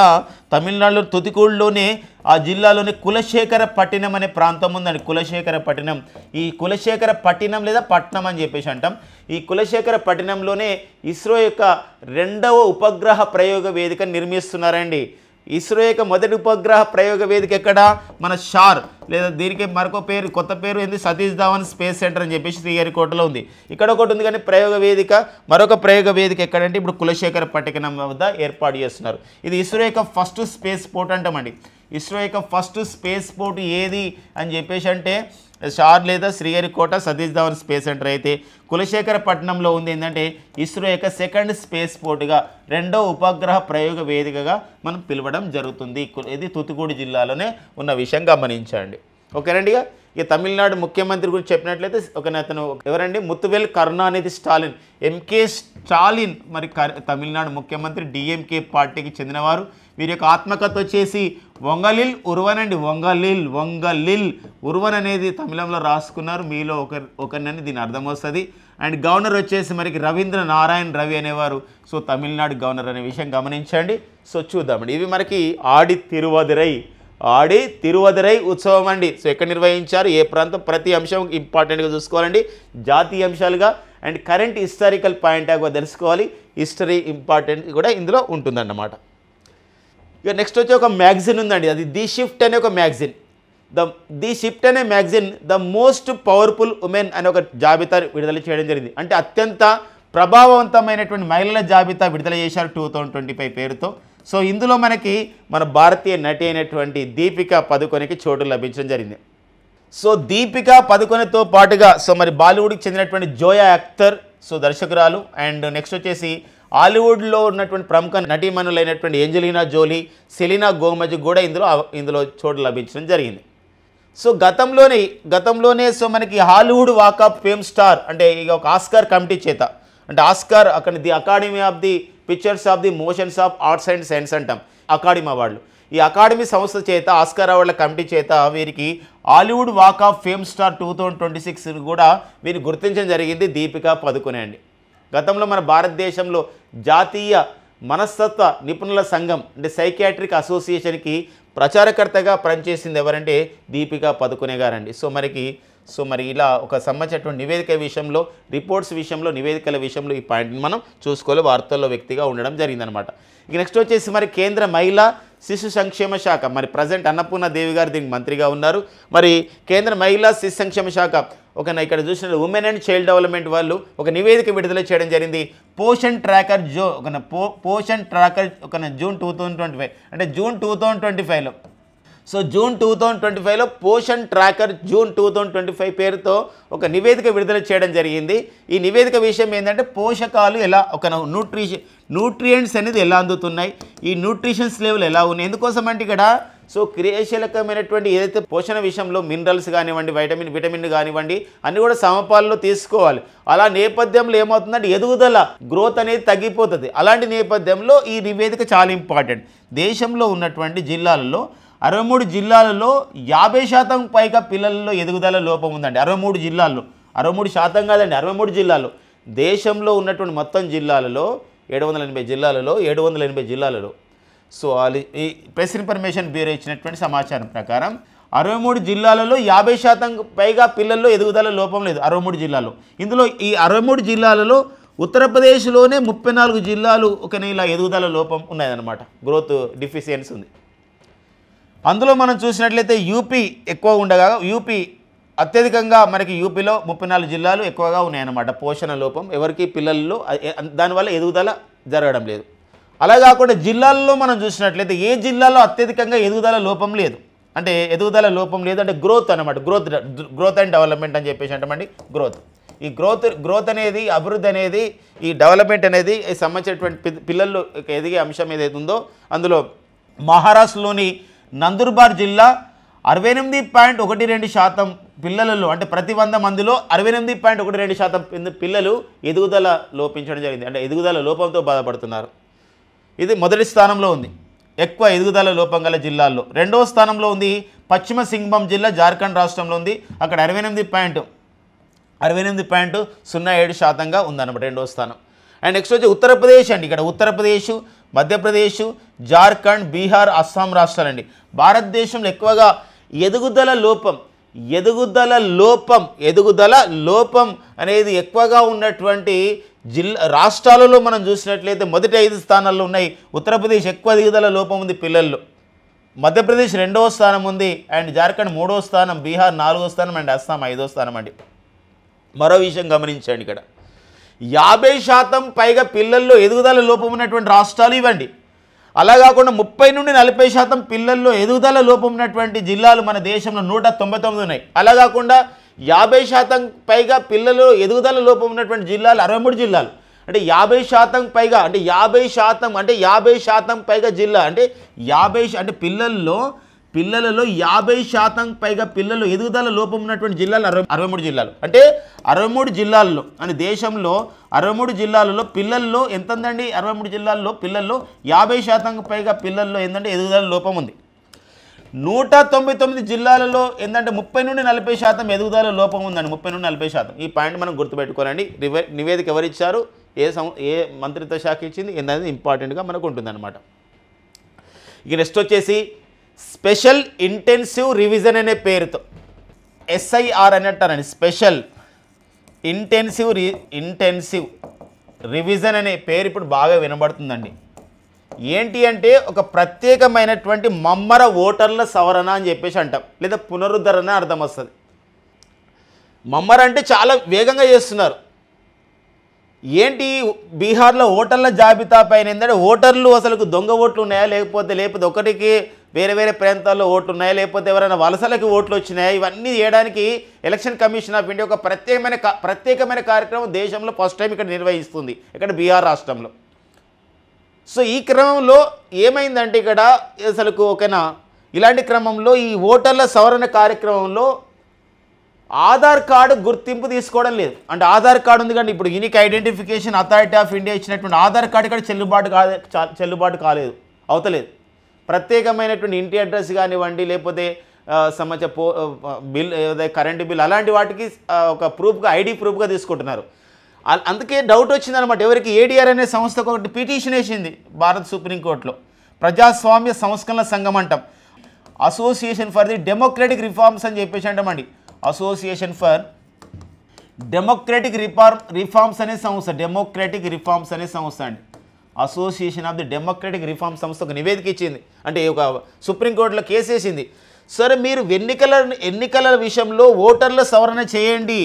తమిళనాడులో తుతుకుడిలోనే ఆ జిల్లాలోని కులశేఖర పట్టినం అనే ప్రాంతం ఉందండి. కులశేఖర పట్టినం, ఈ కులశేఖర పట్టినం లేదా పట్నం అని చెప్పేసి అంటాం. ఈ కులశేఖర పట్టినంలోనే ఇస్రో యొక్క 2వ ఉపగ్రహ ప్రయోగ వేదిక నిర్మిస్తున్నారండి. ఇస్రో యొక్క మొదటి ఉపగ్రహ ప్రయోగ వేదిక ఎక్కడ, మన షార్ లేదా దీనికి మరొక పేరు కొత్త పేరు ఏంది సతీష్ ధావన్ స్పేస్ సెంటర్ అని చెప్పేసి శ్రీహరికోటలో ఉంది. ఇక్కడ ఒకటి ఉంది కానీ మరొక ప్రయోగ వేదిక ఎక్కడంటే ఇప్పుడు కులశేఖర పట్టినం వద్ద ఏర్పాటు చేస్తున్నారు. ఇది ఇస్రో యొక్క ఫస్ట్ స్పేస్ పోర్ట్ అంటామండి. ఇస్రో యొక్క ఫస్ట్ స్పేస్ పోర్ట్ ఏది అని చెప్పేసి అంటే షార్ లేదా శ్రీహరికోట సతీష్ ధావన్ స్పేస్ సెంటర్ అయితే కులశేఖర పట్టణంలో ఉంది ఏంటంటే ఇస్రో యొక్క సెకండ్ స్పేస్ పోర్ట్గా 2వ ఉపగ్రహ ప్రయోగ వేదికగా మనం పిలవడం జరుగుతుంది. ఇది తూత్తుకుడి జిల్లాలోనే ఉన్న విషయం గమనించండి. ఓకేనండి. ఇక తమిళనాడు ముఖ్యమంత్రి గురించి చెప్పినట్లయితే అతను ఎవరండి, ముత్తువేల్ కరుణానిధి స్టాలిన్, ఎంకే స్టాలిన్. మరి తమిళనాడు ముఖ్యమంత్రి డిఎంకే పార్టీకి చెందినవారు. వీరి యొక్క ఆత్మకథ వచ్చేసి వంగలిల్ ఉర్వన్ అండి. వంగలిల్ ఉర్వన్ అనేది తమిళంలో రాసుకున్నారు. మీలో ఒకరినని దీని అర్థం వస్తుంది. అండ్ గవర్నర్ వచ్చేసి మనకి రవీంద్ర నారాయణ రవి అనేవారు. సో తమిళనాడు గవర్నర్ అనే విషయం గమనించండి. సో చూద్దామండి. ఇవి మనకి ఆడి తిరువదిరై ఉత్సవం అండి. సో ఎక్కడ నిర్వహించారు, ఏ ప్రాంతం, ప్రతి అంశం ఇంపార్టెంట్గా చూసుకోవాలండి. జాతీయ అంశాలుగా and current historical point of తెలుసుకోవాలి. హిస్టరీ ఇంపార్టెంట్ కూడా ఇందులో ఉంటుందన్నమాట. ఇక నెక్స్ట్ వచ్చి ఒక మ్యాగజిన్ ఉందండి. అది ది షిఫ్ట్ అనే ఒక మ్యాగజిన్. ది షిఫ్ట్ అనే magazine the most powerful women అనే ఒక జాబితా విడుదల చేయడం జరిగింది. అంటే అత్యంత ప్రభావవంతమైనటువంటి మహిళల జాబితా విడుదల చేశారు 2025 పేరుతో. సో ఇందులో మనకి మన భారతీయ నటి అయినటువంటి దీపికా పదుకొనెకి చోటు లభించడం జరిగింది. సో దీపికా పదుకొనెతో పాటుగా సో మరి బాలీవుడ్కి చెందినటువంటి జోయా అఖ్తర్ సో దర్శకురాలు. అండ్ నెక్స్ట్ వచ్చేసి హాలీవుడ్లో ఉన్నటువంటి ప్రముఖ నటీమణులైనటువంటి ఏంజలీనా జోలీ, సెలీనా గోమెజ్ కూడా ఇందులో చోటు లభించడం జరిగింది. సో గతంలోనే సో మనకి Hollywood walk of fame star అంటే ఇక ఒక ఆస్కార్ కమిటీ చేత అంటే ఆస్కార్ అక్కడ the academy of the pictures of the motions of arts and science అంటాం, అకాడమీ అవార్డులు. ఈ అకాడమీ సంస్థ చేత ఆస్కార్ అవార్డుల కమిటీ చేత వీరికి Hollywood walk of fame star 2026 కూడా వీరిని గుర్తించడం జరిగింది దీపికా పదుకొనె అండి. గతంలో మన భారతదేశంలో జాతీయ మనస్తత్వ నిపుణుల సంఘం అంటే సైకియాట్రిక్ అసోసియేషన్కి ప్రచారకర్తగా పనిచేసింది ఎవరంటే దీపికా పదుకొనె గారండి. సో మరి ఇలా ఒక సంబంధించినటువంటి నివేదిక విషయంలో, రిపోర్ట్స్ విషయంలో, నివేదికల విషయంలో ఈ పాయింట్ని మనం చూసుకోవాలి. వార్తల్లో వ్యక్తిగా ఉండడం జరిగిందనమాట. ఇక నెక్స్ట్ వచ్చేసి మరి కేంద్ర మహిళా శిశు సంక్షేమ శాఖ మరి ప్రజెంట్ అన్నపూర్ణ దేవి గారు దీనికి మంత్రిగా ఉన్నారు. మరి కేంద్ర మహిళా శిశు సంక్షేమ శాఖ ఇక్కడ చూసిన ఉమెన్ అండ్ చైల్డ్ డెవలప్మెంట్ వాళ్ళు ఒక నివేదిక విడుదల చేయడం జరిగింది. పోషన్ ట్రాకర్ జూన్ 2025 అంటే జూన్ 2025లో సో జూన్ 2025లో పోషణ్ ట్రాకర్ జూన్ 2025 పేరుతో ఒక నివేదిక విడుదల చేయడం జరిగింది. ఈ నివేదిక విషయం ఏంటంటే పోషకాలు ఎలా ఒక న్యూట్రియంట్స్ అనేది ఎలా అందుతున్నాయి, ఈ న్యూట్రిషన్స్ లెవెల్ ఎలా ఉన్నాయి. ఎందుకోసం అంటే ఇక్కడ సో క్రియాశీలకమైనటువంటి ఏదైతే పోషణ విషయంలో మినరల్స్ కానివ్వండి, విటమిన్ కానివ్వండి అన్నీ కూడా సమపాలలో తీసుకోవాలి. అలా నేపథ్యంలో ఏమవుతుందంటే ఎదుగుదల గ్రోత్ అనేది తగ్గిపోతుంది. అలాంటి నేపథ్యంలో ఈ నివేదిక చాలా ఇంపార్టెంట్. దేశంలో ఉన్నటువంటి జిల్లాలలో 63 జిల్లాలలో 50% పైగా పిల్లల్లో ఎదుగుదల లోపం ఉందండి. 63 జిల్లాల్లో, 63% కాదండి, 63 జిల్లాల్లో. దేశంలో ఉన్నటువంటి మొత్తం జిల్లాలలో 780 జిల్లాలలో సో ఈ ప్రెస్ ఇన్ఫర్మేషన్ బ్యూరో ఇచ్చినటువంటి సమాచారం ప్రకారం 63 జిల్లాలలో 50% పైగా పిల్లల్లో ఎదుగుదల లోపం లేదు. 63 జిల్లాల్లో. ఇందులో ఈ 63 జిల్లాలలో ఉత్తరప్రదేశ్లోనే 34 జిల్లాలు ఒక ఇలా ఎదుగుదల లోపం ఉన్నాయన్నమాట, గ్రోత్ డిఫిషియన్సీ ఉంది. అందులో మనం చూసినట్లయితే యూపీ ఎక్కువ ఉండగా, యూపీ అత్యధికంగా మనకి యూపీలో 34 జిల్లాలు ఎక్కువగా ఉన్నాయన్నమాట పోషణ లోపం ఎవరికి పిల్లల్లో, దానివల్ల ఎదుగుదల జరగడం లేదు. అలా కాకుండా జిల్లాల్లో మనం చూసినట్లయితే ఏ జిల్లాలో అత్యధికంగా ఎదుగుదల లోపం లేదు అంటే ఎదుగుదల లోపం లేదు అంటే గ్రోత్ అనమాట, గ్రోత్ అండ్ డెవలప్మెంట్ అని చెప్పేసి అంటామండి. ఈ గ్రోత్ అనేది, అభివృద్ధి అనేది, ఈ డెవలప్మెంట్ అనేది సంబంధించినటువంటి పిల్లల్లో ఎదిగే అంశం ఏదైతే ఉందో అందులో మహారాష్ట్రలోని నందుర్బార్ జిల్లా 68.12% పిల్లలలో అంటే ప్రతి 100 మందిలో 68.12% పిల్లలు ఎదుగుదల లోపించడం జరిగింది, అంటే ఎదుగుదల లోపంతో బాధపడుతున్నారు. ఇది మొదటి స్థానంలో ఉంది ఎక్కువ ఎదుగుదల లోపం గల జిల్లాల్లో. రెండవ స్థానంలో ఉంది పశ్చిమ సింగ్భూం జిల్లా, జార్ఖండ్ రాష్ట్రంలో ఉంది. అక్కడ 68.07% ఉందన్నమాట రెండవ స్థానం. అండ్ నెక్స్ట్ వచ్చి ఉత్తరప్రదేశ్ అండి. ఇక్కడ ఉత్తరప్రదేశ్, మధ్యప్రదేశ్, జార్ఖండ్, బీహార్, అస్సాం రాష్ట్రాలండి. భారతదేశంలో ఎక్కువగా ఎదుగుదల లోపం అనేది ఎక్కువగా ఉన్నటువంటి రాష్ట్రాలలో మనం చూసినట్లయితే మొదటి 5 స్థానాల్లో ఉన్నాయి. ఉత్తరప్రదేశ్ ఎక్కువ ఎదుగుదల లోపం ఉంది పిల్లల్లో, మధ్యప్రదేశ్ 2వ స్థానం ఉంది, అండ్ జార్ఖండ్ 3వ స్థానం, బీహార్ 4వ స్థానం, అండ్ అస్సాం 5వ స్థానం అండి. మరో విషయం గమనించండి, ఇక్కడ 50% పైగా పిల్లల్లో ఎదుగుదల లోపం ఉన్నటువంటి రాష్ట్రాలు ఇవ్వండి. అలా కాకుండా 30 నుండి 40% పిల్లల్లో ఎదుగుదల లోపం ఉన్నటువంటి జిల్లాలు మన దేశంలో 199 ఉన్నాయి. అలా కాకుండా 50% పైగా పిల్లలు ఎదుగుదల లోపం ఉన్నటువంటి జిల్లాలు 63 జిల్లాలు. అంటే 50% పైగా అంటే 50% పైగా జిల్లా అంటే 50 అంటే పిల్లలలో 50% పైగా పిల్లలు ఎదుగుదల లోపం ఉన్నటువంటి జిల్లాలు 63 జిల్లాలు. అంటే 63 జిల్లాల్లో అంటే దేశంలో 63 జిల్లాలలో పిల్లల్లో ఎంత ఉందండి? 63 జిల్లాల్లో పిల్లల్లో 50% పైగా పిల్లల్లో ఏంటంటే ఎదుగుదల లోపం ఉంది. 199 జిల్లాలలో ఏంటంటే 30 నుండి 40% ఎదుగుదల లోపం ఉందండి. 30 నుండి 40%. ఈ పాయింట్ మనం గుర్తుపెట్టుకోవాలండి. నివేదిక ఎవరిచ్చారు, ఏ మంత్రిత్వ శాఖ ఇచ్చింది ఏంటనేది ఇంపార్టెంట్గా మనకు ఉంటుందన్నమాట. ఇక నెక్స్ట్ వచ్చేసి స్పెషల్ ఇంటెన్సివ్ రివిజన్ అనే పేరుతో SIR అని అంటారండి. స్పెషల్ ఇంటెన్సివ్ రివిజన్ అనే పేరు ఇప్పుడు బాగా వినబడుతుందండి. ఏంటి అంటే ఒక ప్రత్యేకమైనటువంటి మమ్మర ఓటర్ల సవరణ అని చెప్పేసి అంటాం, లేదా పునరుద్ధరణ అర్థం వస్తుంది. మమ్మర అంటే చాలా వేగంగా చేస్తున్నారు. ఏంటి బీహార్లో ఓటర్ల జాబితా పైన ఏంటంటే ఓటర్లు అసలు దొంగ ఓట్లు ఉన్నాయా, లేకపోతే ఒకటికి వేరే ప్రాంతాల్లో ఓట్లు ఉన్నాయా, లేకపోతే ఎవరైనా వలసలకి ఓట్లు వచ్చినాయా, ఇవన్నీ చేయడానికి ఎలక్షన్ కమిషన్ ఆఫ్ ఇండియా ఒక ప్రత్యేకమైన కార్యక్రమం దేశంలో ఫస్ట్ టైం ఇక్కడ నిర్వహిస్తుంది, ఇక్కడ బీహార్ రాష్ట్రంలో. సో ఈ క్రమంలో ఏమైందంటే ఇక్కడ అసలు ఓకేనా, ఇలాంటి క్రమంలో ఈ ఓటర్ల సవరణ కార్యక్రమంలో ఆధార్ కార్డు గుర్తింపు తీసుకోవడం లేదు. అంటే ఆధార్ కార్డు ఉంది కానీ ఇప్పుడు unique identification authority of India ఇచ్చినటువంటి ఆధార్ కార్డు ఇక్కడ చెల్లుబాటు కాలేదు, అవుతలేదు. ప్రత్యేకమైనటువంటి ఇంటి అడ్రస్ కానివ్వండి, లేకపోతే సంబంధించిన బిల్, కరెంటు బిల్, అలాంటి వాటికి ఒక ప్రూఫ్గా ఐడి ప్రూఫ్గా తీసుకుంటున్నారు. అందుకే డౌట్ వచ్చిందనమాట. ఎవరికి ADR అనే సంస్థకు ఒకటి పిటిషన్ వేసింది భారత సుప్రీంకోర్టులో. ప్రజాస్వామ్య సంస్కరణల సంఘం అంటాం, association for the democratic reforms అని చెప్పేసి అంటామండి. అసోసియేషన్ ఫర్ డెమోక్రటిక్ రిఫార్మ్స్ అనే సంస్థ, అండి. Association of the democratic reform సంస్థ ఒక నివేదిక ఇచ్చింది, అంటే ఒక సుప్రీంకోర్టులో కేసు వేసింది. సరే మీరు ఎన్నికల విషయంలో ఓటర్ల సవరణ చేయండి,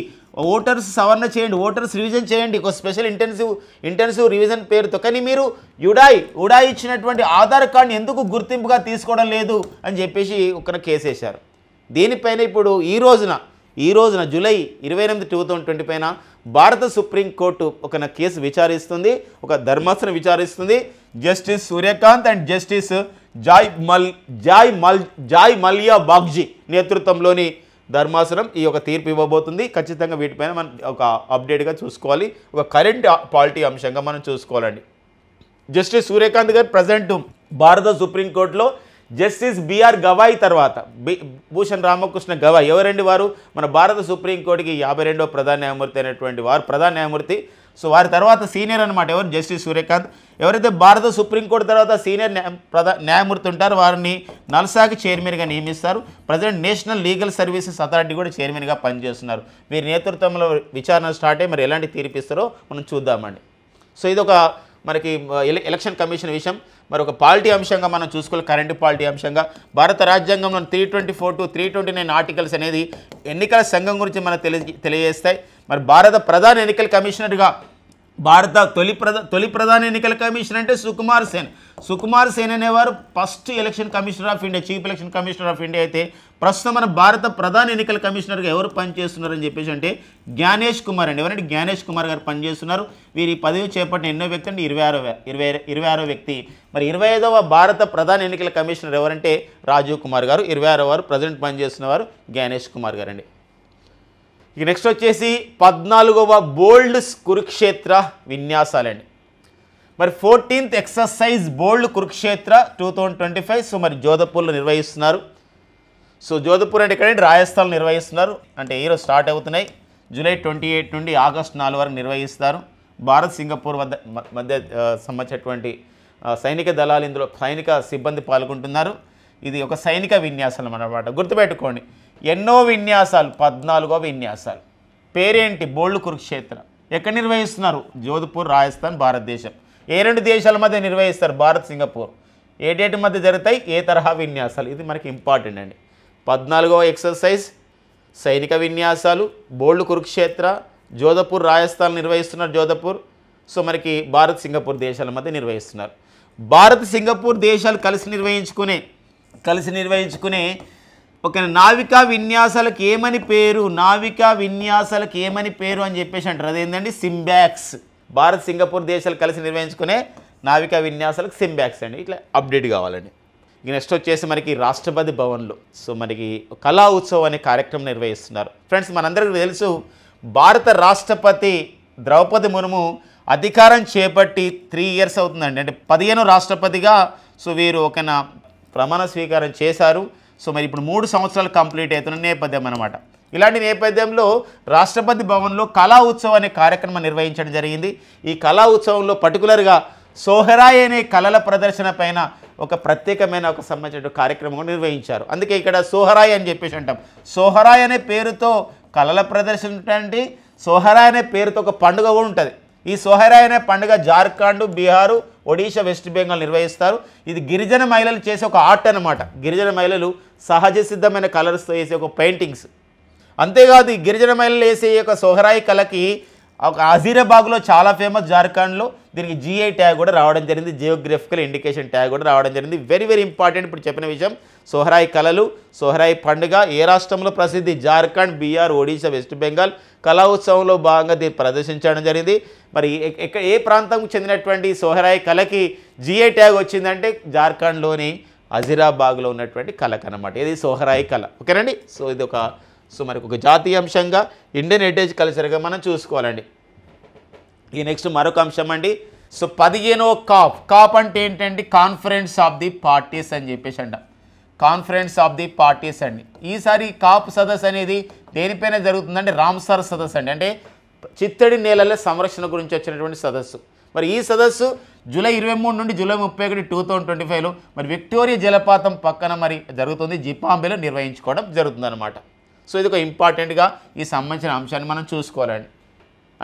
ఓటర్స్ సవరణ చేయండి, ఓటర్స్ రివిజన్ చేయండి, ఒక స్పెషల్ ఇంటెన్సివ్ రివిజన్ పేరుతో. కానీ మీరు ఉడాయ్ ఇచ్చినటువంటి ఆధార్ కార్డుని ఎందుకు గుర్తింపుగా తీసుకోవడం లేదు అని చెప్పేసి ఒక కేసు వేశారు. దీనిపైన ఇప్పుడు ఈ రోజున జూలై 28, 2020 పైన భారత సుప్రీంకోర్టు ఒక కేసు విచారిస్తుంది, ఒక ధర్మాసనం విచారిస్తుంది. Justice Surya Kant and justice Joymalya Bagchi నేతృత్వంలోని ధర్మాసనం ఈ యొక్క తీర్పు ఇవ్వబోతుంది. ఖచ్చితంగా వీటిపైన మనం ఒక అప్డేట్గా చూసుకోవాలి, ఒక కరెంట్ పాలిటీ అంశంగా మనం చూసుకోవాలండి. జస్టిస్ సూర్యకాంత్ గారు ప్రజెంట్ భారత సుప్రీంకోర్టులో జస్టిస్ బిఆర్ గవాయ్ తర్వాత భూషణ్ రామకృష్ణ గవాయ్ ఎవరండి వారు? మన భారత సుప్రీంకోర్టుకి 52వ ప్రధాన న్యాయమూర్తి అయినటువంటి వారు ప్రధాన న్యాయమూర్తి. సో వారి తర్వాత సీనియర్ అనమాట ఎవరు? జస్టిస్ సూర్యకాంత్. ఎవరైతే భారత సుప్రీంకోర్టు తర్వాత సీనియర్ న్యాయమూర్తి ఉంటారో వారిని నల్సాకి చైర్మన్గా నియమిస్తారు. Present national legal services authority కూడా చైర్మన్గా పనిచేస్తున్నారు. వీరి నేతృత్వంలో విచారణ స్టార్ట్ అయ్యి మరి ఎలాంటి తీర్పిస్తారో మనం చూద్దామండి. సో ఇది ఒక మనకి ఎలక్షన్ కమిషన్ విషయం. మరి ఒక పాలిటీ అంశంగా మనం చూసుకోవాలి, కరెంటు పాలిటీ అంశంగా. భారత రాజ్యాంగంలో 324 to 329 ఆర్టికల్స్ అనేది ఎన్నికల సంఘం గురించి మనకు తెలియజేస్తాయి. మరి భారత ప్రధాన ఎన్నికల కమిషనర్గా భారత తొలి ప్రధాన ఎన్నికల కమిషనర్ అంటే సుకుమార్ సేన్ అనేవారు first election commissioner of India, chief election commissioner of India. అయితే ప్రస్తుతం మన భారత ప్రధాన ఎన్నికల కమిషనర్గా ఎవరు పనిచేస్తున్నారని చెప్పేసి అంటే జ్ఞానేష్ కుమార్ అండి. ఎవరంటే జ్ఞానేష్ కుమార్ గారు పనిచేస్తున్నారు. వీరి పదవి చేపట్టిన ఎన్నో వ్యక్తి అంటే 26వ వ్యక్తి. మరి 25వ భారత ప్రధాన ఎన్నికల కమిషనర్ ఎవరంటే రాజీవ్ కుమార్ గారు. 26వ వారు ప్రజెంట్ పనిచేస్తున్నవారు జ్ఞానేష్ కుమార్ గారు అండి. ఇక నెక్స్ట్ వచ్చేసి 14వ బోల్డ్ కురుక్షేత్ర విన్యాసాలండి. మరి 14th ఎక్సర్సైజ్ బోల్డ్ కురుక్షేత్ర 2025 సో మరి జోధపూర్లో నిర్వహిస్తున్నారు. సో జోధపూర్ అంటే ఎక్కడంటే రాజస్థాన్లో నిర్వహిస్తున్నారు. అంటే ఈరోజు స్టార్ట్ అవుతున్నాయి. జూలై 28 నుండి ఆగస్టు 4 వరకు నిర్వహిస్తారు. భారత్ సింగపూర్ మధ్య సంబంధించినటువంటి సైనిక దళాలు ఇందులో సైనిక సిబ్బంది పాల్గొంటున్నారు. ఇది ఒక సైనిక విన్యాసాలు అన్నమాట. గుర్తుపెట్టుకోండి, ఎన్నో విన్యాసాలు, 14వ విన్యాసాలు. పేరేంటి? బోల్డ్ కురుక్షేత్ర. ఎక్కడ నిర్వహిస్తున్నారు? జోధ్పూర్, రాజస్థాన్, భారతదేశం. ఏ రెండు దేశాల మధ్య నిర్వహిస్తారు? భారత్, సింగపూర్. ఏ డేట్ మధ్య జరుగుతాయి? ఏ తరహా విన్యాసాలు? ఇది మనకి ఇంపార్టెంట్ అండి. 14వ ఎక్సర్సైజ్ సైనిక విన్యాసాలు, బోల్డ్ కురుక్షేత్ర, జోధపూర్, రాజస్థాన్ నిర్వహిస్తున్నారు జోధపూర్. సో మనకి భారత్, సింగపూర్ దేశాల మధ్య నిర్వహిస్తున్నారు. భారత్, సింగపూర్ దేశాలు కలిసి నిర్వహించుకునే ఒక నావికా విన్యాసాలకు ఏమని పేరు అని చెప్పేసి అంటారు. అదేంటండి? సింబ్యాక్స్. భారత్, సింగపూర్ దేశాలు కలిసి నిర్వహించుకునే నావికా విన్యాసాలకు సింబ్యాక్స్ అండి. ఇట్లా అప్డేట్ కావాలండి. ఇక నెక్స్ట్ వచ్చేసి మనకి రాష్ట్రపతి భవన్లో సో మనకి కళా ఉత్సవ్ అనే కార్యక్రమం నిర్వహిస్తున్నారు. ఫ్రెండ్స్, మనందరికీ తెలుసు భారత రాష్ట్రపతి ద్రౌపది ముర్ము అధికారం చేపట్టి 3 years అవుతుందండి. అంటే 15వ రాష్ట్రపతిగా సో వీరు ఒక ప్రమాణ స్వీకారం చేశారు. సో మరి ఇప్పుడు 3 సంవత్సరాలు కంప్లీట్ అవుతున్న నేపథ్యం అనమాట. ఇలాంటి నేపథ్యంలో రాష్ట్రపతి భవన్లో కళా ఉత్సవ్ అనే కార్యక్రమం నిర్వహించడం జరిగింది. ఈ కళా ఉత్సవంలో పర్టికులర్గా సోహరాయ్ అనే కళల ప్రదర్శన పైన ఒక ప్రత్యేకమైన ఒక సంబంధించిన కార్యక్రమం నిర్వహించారు. అందుకే ఇక్కడ సోహరాయ్ అని చెప్పేసి అంటాం. సోహరాయ్ అనే పేరుతో కళల ప్రదర్శన అంటే సోహరాయ్ అనే పేరుతో ఒక పండుగ కూడా ఉంటుంది. ఈ సోహరాయ్ అనే పండుగ జార్ఖండ్, బీహారు, ఒడిషా, వెస్ట్ బెంగాల్ నిర్వహిస్తారు. ఇది గిరిజన మహిళలు చేసే ఒక ఆర్ట్ అన్నమాట. గిరిజన మహిళలు సహజ సిద్ధమైన కలర్స్తో వేసే ఒక పెయింటింగ్స్. అంతేకాదు ఈ గిరిజన మహిళలు వేసే ఒక సోహరాయ్ కళకి ఒక హజీరాబాగ్లో చాలా ఫేమస్ జార్ఖండ్లో. దీనికి GI ట్యాగ్ కూడా రావడం జరిగింది, జియోగ్రఫికల్ ఇండికేషన్ ట్యాగ్ కూడా రావడం జరిగింది. వెరీ వెరీ ఇంపార్టెంట్ ఇప్పుడు చెప్పిన విషయం. సోహరాయ్ కళలు, సోహరాయ్ పండుగ ఏ రాష్ట్రంలో ప్రసిద్ధి? జార్ఖండ్, బీహార్, ఒడిశా, వెస్ట్ బెంగాల్. కళా ఉత్సవంలో భాగంగా దీన్ని ప్రదర్శించడం జరిగింది. మరి ఏ ప్రాంతంకు చెందినటువంటి సోహరాయ్ కళకి GI ట్యాగ్ వచ్చిందంటే జార్ఖండ్లోని హజీరాబాగ్లో ఉన్నటువంటి కళకు అనమాట. ఇది సోహరాయ్ కళ. ఓకేనండి. సో ఇది మనకు ఒక జాతీయ అంశంగా ఇండియన్ హెరిటేజ్ కల్చర్గా మనం చూసుకోవాలండి. ఈ నెక్స్ట్ మరొక అంశం అండి. సో 15వ కాప్ అంటే ఏంటంటే కాన్ఫరెన్స్ ఆఫ్ ది పార్టీస్ అని చెప్పేసి అంటాం. కాన్ఫరెన్స్ ఆఫ్ ది పార్టీస్ అండి. ఈసారి కాప్ సదస్సు అనేది దేనిపైన జరుగుతుందంటే రామ్సార్ సదస్సు అండి. అంటే చిత్తడి నేలల సంరక్షణ గురించి వచ్చినటువంటి సదస్సు. మరి ఈ సదస్సు జూలై 23 నుండి జూలై 31, 2025లో మరి విక్టోరియా జలపాతం పక్కన మరి జరుగుతుంది. జిపాంబేలో నిర్వహించుకోవడం జరుగుతుందన్నమాట. సో ఇది ఒక ఇంపార్టెంట్గా ఈ సంబంధించిన అంశాన్ని మనం చూసుకోవాలండి.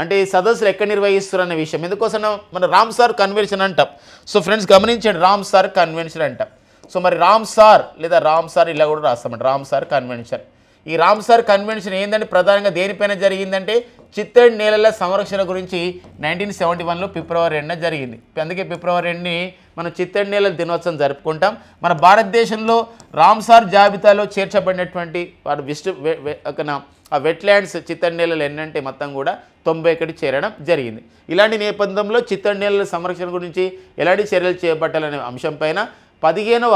అంటే ఈ సదస్సులు ఎక్కడ నిర్వహిస్తారు అనే విషయం ఎందుకోసం మన రామ్సార్ కన్వెన్షన్ అంటాం. సో ఫ్రెండ్స్ గమనించండి, రామ్సార్ కన్వెన్షన్ అంటాం. సో మరి రామ్సార్ లేదా రామ్సార్ ఇలా కూడా రాస్తామంట. రామ్సార్ కన్వెన్షన్ ఈ రామ్సార్ కన్వెన్షన్ ఏంటంటే ప్రధానంగా దేనిపైన జరిగిందంటే చిత్తడి నేలల సంరక్షణ గురించి 1971లో ఫిబ్రవరి 2న జరిగింది. అందుకే ఫిబ్రవరి 2ని మనం చిత్తడి నేలల దినోత్సవం జరుపుకుంటాం. మన భారతదేశంలో రామ్సార్ జాబితాలో చేర్చబడినటువంటి వాడు ఆ వెట్లాండ్స్ చిత్తడి నేలలు ఎన్నంటే మొత్తం కూడా 91 చేరడం జరిగింది. ఇలాంటి నేపథ్యంలో చిత్తడి నేలల సంరక్షణ గురించి ఎలాంటి చర్యలు చేపట్టాలనే అంశంపైన 15వ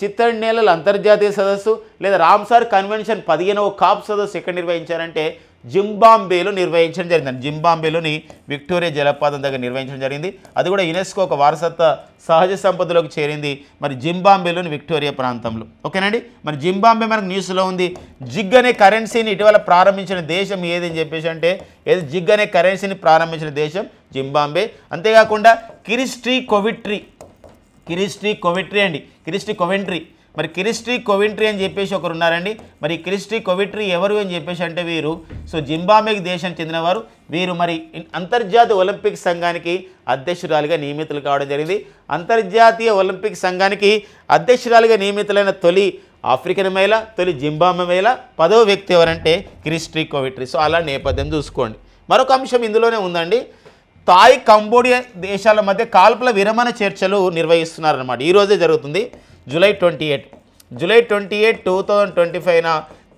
చిత్తడి నేలల అంతర్జాతీయ సదస్సు లేదా రామ్సార్ కన్వెన్షన్ 15వ కాప్ సదస్సు ఎక్కడ నిర్వహించారంటే జింబాబ్వేలో నిర్వహించడం జరిగింది. జింబాబ్వేలోని విక్టోరియా జలపాతం దగ్గర నిర్వహించడం జరిగింది. అది కూడా యునెస్కో ఒక వారసత్వ సహజ సంపదలోకి చేరింది మరి జింబాబ్వేలోని విక్టోరియా ప్రాంతంలో. ఓకేనండి. మరి జింబాబ్వే మనకు న్యూస్లో ఉంది. జిగ్ అనే కరెన్సీని ఇటీవల ప్రారంభించిన దేశం ఏదని చెప్పేసి అంటే జిగ్ అనే కరెన్సీని ప్రారంభించిన దేశం జింబాబ్వే. అంతేకాకుండా కిరిస్ట్రీ కోవెంట్రీ మరి కిరిస్ట్రీ కోవెంట్రీ అని చెప్పేసి ఒకరు ఉన్నారండి. మరి కిరిస్ట్రీ కోవెంట్రీ ఎవరు అని చెప్పేసి అంటే వీరు జింబాబ్వే దేశానికి చెందినవారు. వీరు మరి అంతర్జాతీయ ఒలింపిక్ సంఘానికి అధ్యక్షురాలిగా నియమితులు కావడం జరిగింది. అంతర్జాతీయ ఒలింపిక్ సంఘానికి అధ్యక్షురాలిగా నియమితులైన తొలి ఆఫ్రికన్ మహిళ, తొలి జింబాబ్వే మహిళ, 10వ వ్యక్తి ఎవరంటే కిరిస్ట్రీ కోవెంట్రీ. సో అలా నేపథ్యం చూసుకోండి. మరొక అంశం ఇందులోనే ఉందండి. థాయ్ కంబోడియా దేశాల మధ్య కాల్పుల విరమణ చర్చలు నిర్వహిస్తున్నారన్నమాట. ఈరోజే జరుగుతుంది. జూలై 28, 2025న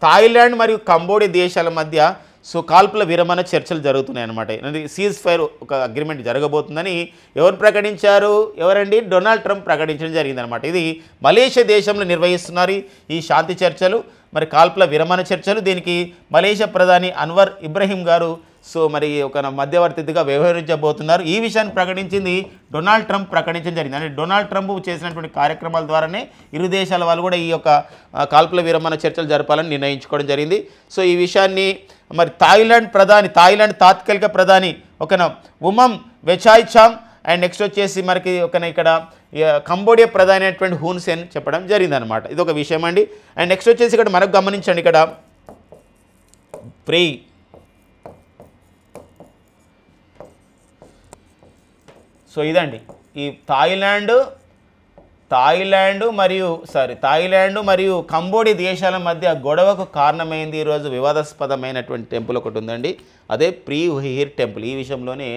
థాయిలాండ్ మరియు కంబోడియా దేశాల మధ్య కాల్పుల విరమణ చర్చలు జరుగుతున్నాయి అన్నమాట. సీజ్ ఫైర్ ఒక అగ్రిమెంట్ జరగబోతుందని ఎవరు ప్రకటించారు? ఎవరండి? డొనాల్డ్ ట్రంప్ ప్రకటించడం జరిగిందనమాట. ఇది మలేషియా దేశంలో నిర్వహిస్తున్నారు ఈ శాంతి చర్చలు, మరి కాల్పుల విరమణ చర్చలు. దీనికి మలేషియా ప్రధాని అన్వర్ ఇబ్రహీం గారు మరి ఒక మధ్యవర్తిగా వ్యవహరించబోతున్నారు. ఈ విషయాన్ని ప్రకటించింది డొనాల్డ్ ట్రంప్ ప్రకటించడం జరిగింది. అంటే డొనాల్డ్ ట్రంప్ చేసినటువంటి కార్యక్రమాల ద్వారానే ఇరు దేశాల వాళ్ళు కూడా ఈ యొక్క కాల్పుల విరమణ చర్చలు జరపాలని నిర్ణయించుకోవడం జరిగింది. సో ఈ విషయాన్ని మరి థాయిలాండ్ తాత్కాలిక ప్రధాని ఉమమ్ వెచాయ్చాంగ్ అండ్ నెక్స్ట్ వచ్చేసి మనకి ఇక్కడ కంబోడియా ప్రధాని అయినటువంటి హూన్ సెన్ చెప్పడం జరిగిందనమాట. ఇది ఒక విషయం అండి. అండ్ నెక్స్ట్ వచ్చేసి ఇక్కడ మనకు గమనించండి. ఇక్కడ సో ఇదండి ఈ థాయిలాండ్ మరియు కంబోడియా దేశాల మధ్య గొడవకు కారణమైంది ఈరోజు వివాదాస్పదమైనటువంటి టెంపుల్ ఒకటి ఉందండి. అదే ప్రీ ఉహిర్ టెంపుల్. ఈ విషయంలోనే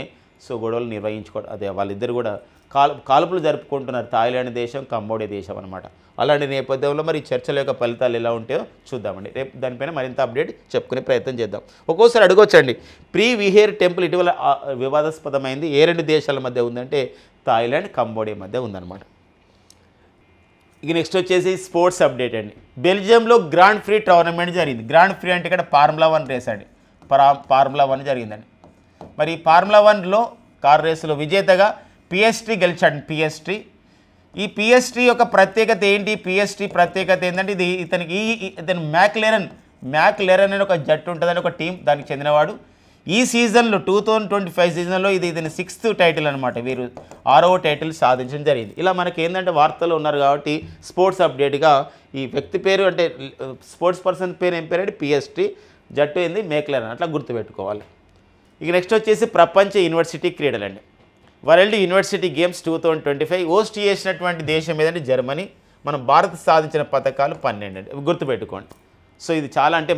గొడవలు నిర్వహించుకోవడం, అదే వాళ్ళిద్దరు కూడా కాల్పులు జరుపుకుంటున్నారు. థాయిలాండ్ దేశం, కంబోడియా దేశం అనమాట. అలాంటి నేపథ్యంలో మరి చర్చల యొక్క ఫలితాలు ఎలా ఉంటాయో చూద్దామండి. రేపు దానిపైన మరింత అప్డేట్ చెప్పుకునే ప్రయత్నం చేద్దాం. ఒక్కోసారి అడగొచ్చండి, ప్రీ విహేర్ టెంపుల్ ఇటీవల వివాదాస్పదమైంది ఏ రెండు దేశాల మధ్య ఉందంటే థాయిలాండ్, కంబోడియా మధ్య ఉందన్నమాట. ఇక నెక్స్ట్ వచ్చేసి స్పోర్ట్స్ అప్డేట్ అండి. బెల్జియంలో గ్రాండ్ ప్రీ టోర్నమెంట్ జరిగింది. గ్రాండ్ ప్రీ అంటే ఇక్కడ ఫార్ములా 1 రేస్ అండి. ఫార్ములా 1 జరిగిందండి. మరి ఫార్ములా 1లో కార్ రేసులో విజేతగా పిఎస్టీ గెలిచాడు. ఈ పిఎస్టీ యొక్క ప్రత్యేకత ఏంటి? పిఎస్టీ ప్రత్యేకత ఏంటంటే ఇతను మ్యాక్లెరన్ అనే ఒక జట్టు ఉంటుందని ఒక టీం, దానికి చెందినవాడు. ఈ సీజన్లో 2025 సీజన్లో ఇతని 6th టైటిల్ అనమాట. వీరు 6వ టైటిల్ సాధించడం జరిగింది. ఇలా మనకి ఏంటంటే వార్తలు ఉన్నారు కాబట్టి స్పోర్ట్స్ అప్డేట్గా ఈ వ్యక్తి పేరు అంటే స్పోర్ట్స్ పర్సన్ పేరు ఏం పేరు అంటే పిఎస్టీ, జట్టు ఏంది మ్యాక్లెరన్, అట్లా గుర్తుపెట్టుకోవాలి. ఇక నెక్స్ట్ వచ్చేసి ప్రపంచ యూనివర్సిటీ క్రీడలండి. వరల్డ్ యూనివర్సిటీ గేమ్స్ 2025 హోస్ట్ చేసినటువంటి దేశం ఏదంటే జర్మనీ. మనం భారత్ సాధించిన పథకాలు 12 అండి, గుర్తుపెట్టుకోండి. సో ఇది చాలా అంటే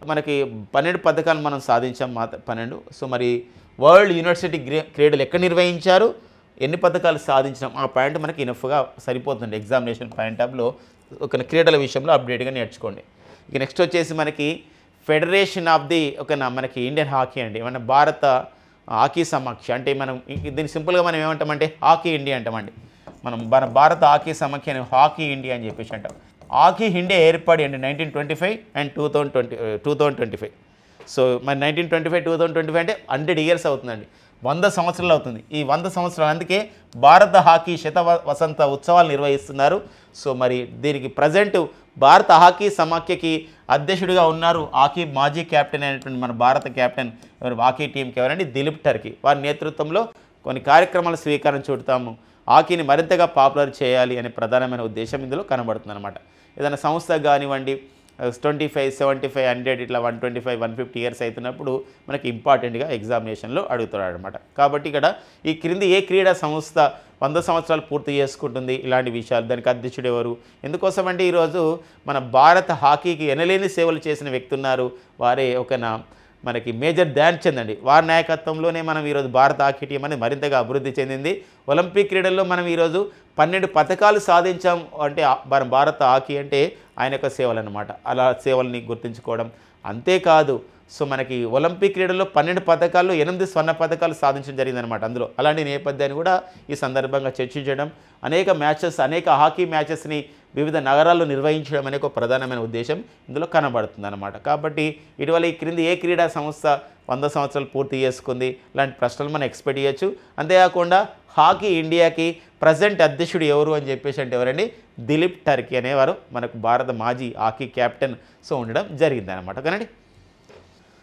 మనకి 12 పథకాలు మనం సాధించాం 12. సో మరి వరల్డ్ యూనివర్సిటీ క్రీడలు ఎక్కడ నిర్వహించారు, ఎన్ని పథకాలు సాధించాం, ఆ పాయింట్ మనకి ఇనఫ్గా సరిపోతుంది. ఎగ్జామినేషన్ పాయింట్ ఆఫ్లో క్రీడల విషయంలో అప్డేట్గా నేర్చుకోండి. ఇక నెక్స్ట్ వచ్చేసి మనకి ఫెడరేషన్ ఆఫ్ ది మనకి ఇండియన్ హాకీ అండి. మన భారత హాకీ సమాఖ్య అంటే మనం దీన్ని సింపుల్గా మనం ఏమంటామంటే హాకీ ఇండియా అంటామండి. మన భారత హాకీ సమాఖ్య అని హాకీ ఇండియా అని చెప్పేసి అంటాం. హాకీ ఇండియా ఏర్పడి అండి 1925 అండ్ 2025. సో మరి 1925, 2025 అంటే 100 years అవుతుందండి. 100 సంవత్సరాలు అవుతుంది. ఈ 100 సంవత్సరాలు అందుకే భారత హాకీ వసంత ఉత్సవాలు నిర్వహిస్తున్నారు. సో మరి దీనికి ప్రజెంట్ భారత హాకీ సమాఖ్యకి అధ్యక్షుడిగా ఉన్నారు హాకీ మాజీ కెప్టెన్ అయినటువంటి మన భారత కెప్టెన్ హాకీ టీంకి ఎవరండి దిలీప్ టర్కీ. వారి నేతృత్వంలో కొన్ని కార్యక్రమాల స్వీకారం చూడతాము. హాకీని మరింతగా పాపులర్ చేయాలి అనే ప్రధానమైన ఉద్దేశం ఇందులో కనబడుతుంది అనమాట. ఏదైనా సంస్థ కానివ్వండి 25, 75, 100 ఇట్లా 125, 150 ఇయర్స్ అవుతున్నప్పుడు మనకి ఇంపార్టెంట్గా ఎగ్జామినేషన్లో అడుగుతాడు అనమాట. కాబట్టి ఇక్కడ ఈ క్రింది ఏ క్రీడా సంస్థ 100 సంవత్సరాలు పూర్తి చేసుకుంటుంది, ఇలాంటి విషయాలు, దానికి అధ్యక్షుడు ఎవరు, ఎందుకోసం అంటే ఈరోజు మన భారత హాకీకి ఎనలేని సేవలు చేసిన వ్యక్తి ఉన్నారు, వారే మనకి మేజర్ ధ్యాన్ చంద్ అండి. వారి నాయకత్వంలోనే మనం ఈరోజు భారత హాకీ టీం అనేది మరింతగా అభివృద్ధి చెందింది. ఒలింపిక్ క్రీడల్లో మనం ఈరోజు 12 పథకాలు సాధించాం అంటే మన భారత హాకీ అంటే ఆయన యొక్క సేవలు అనమాట. అలా సేవల్ని గుర్తుంచుకోవడం అంతేకాదు, సో మనకి ఒలింపిక్ క్రీడల్లో 12 పథకాల్లో 8 స్వర్ణ పథకాలు సాధించడం జరిగిందనమాట. అందులో అలాంటి నేపథ్యాన్ని కూడా ఈ సందర్భంగా చర్చించడం, అనేక హాకీ మ్యాచెస్ని వివిధ నగరాల్లో నిర్వహించడం అనే ఒక ప్రధానమైన ఉద్దేశం ఇందులో కనబడుతుంది అనమాట. కాబట్టి ఇటీవల ఈ క్రింది ఏ క్రీడా సంస్థ 100 సంవత్సరాలు పూర్తి చేసుకుంది, ఇలాంటి ప్రశ్నలు మనం ఎక్స్పెక్ట్ చేయొచ్చు. అంతేకాకుండా హాకీ ఇండియాకి ప్రజెంట్ అధ్యక్షుడు ఎవరు అని చెప్పేసి అంటే ఎవరండి, దిలీప్ టర్కీ అనేవారు మనకు భారత మాజీ హాకీ కెప్టెన్ సో ఉండడం జరిగిందనమాట కదండి.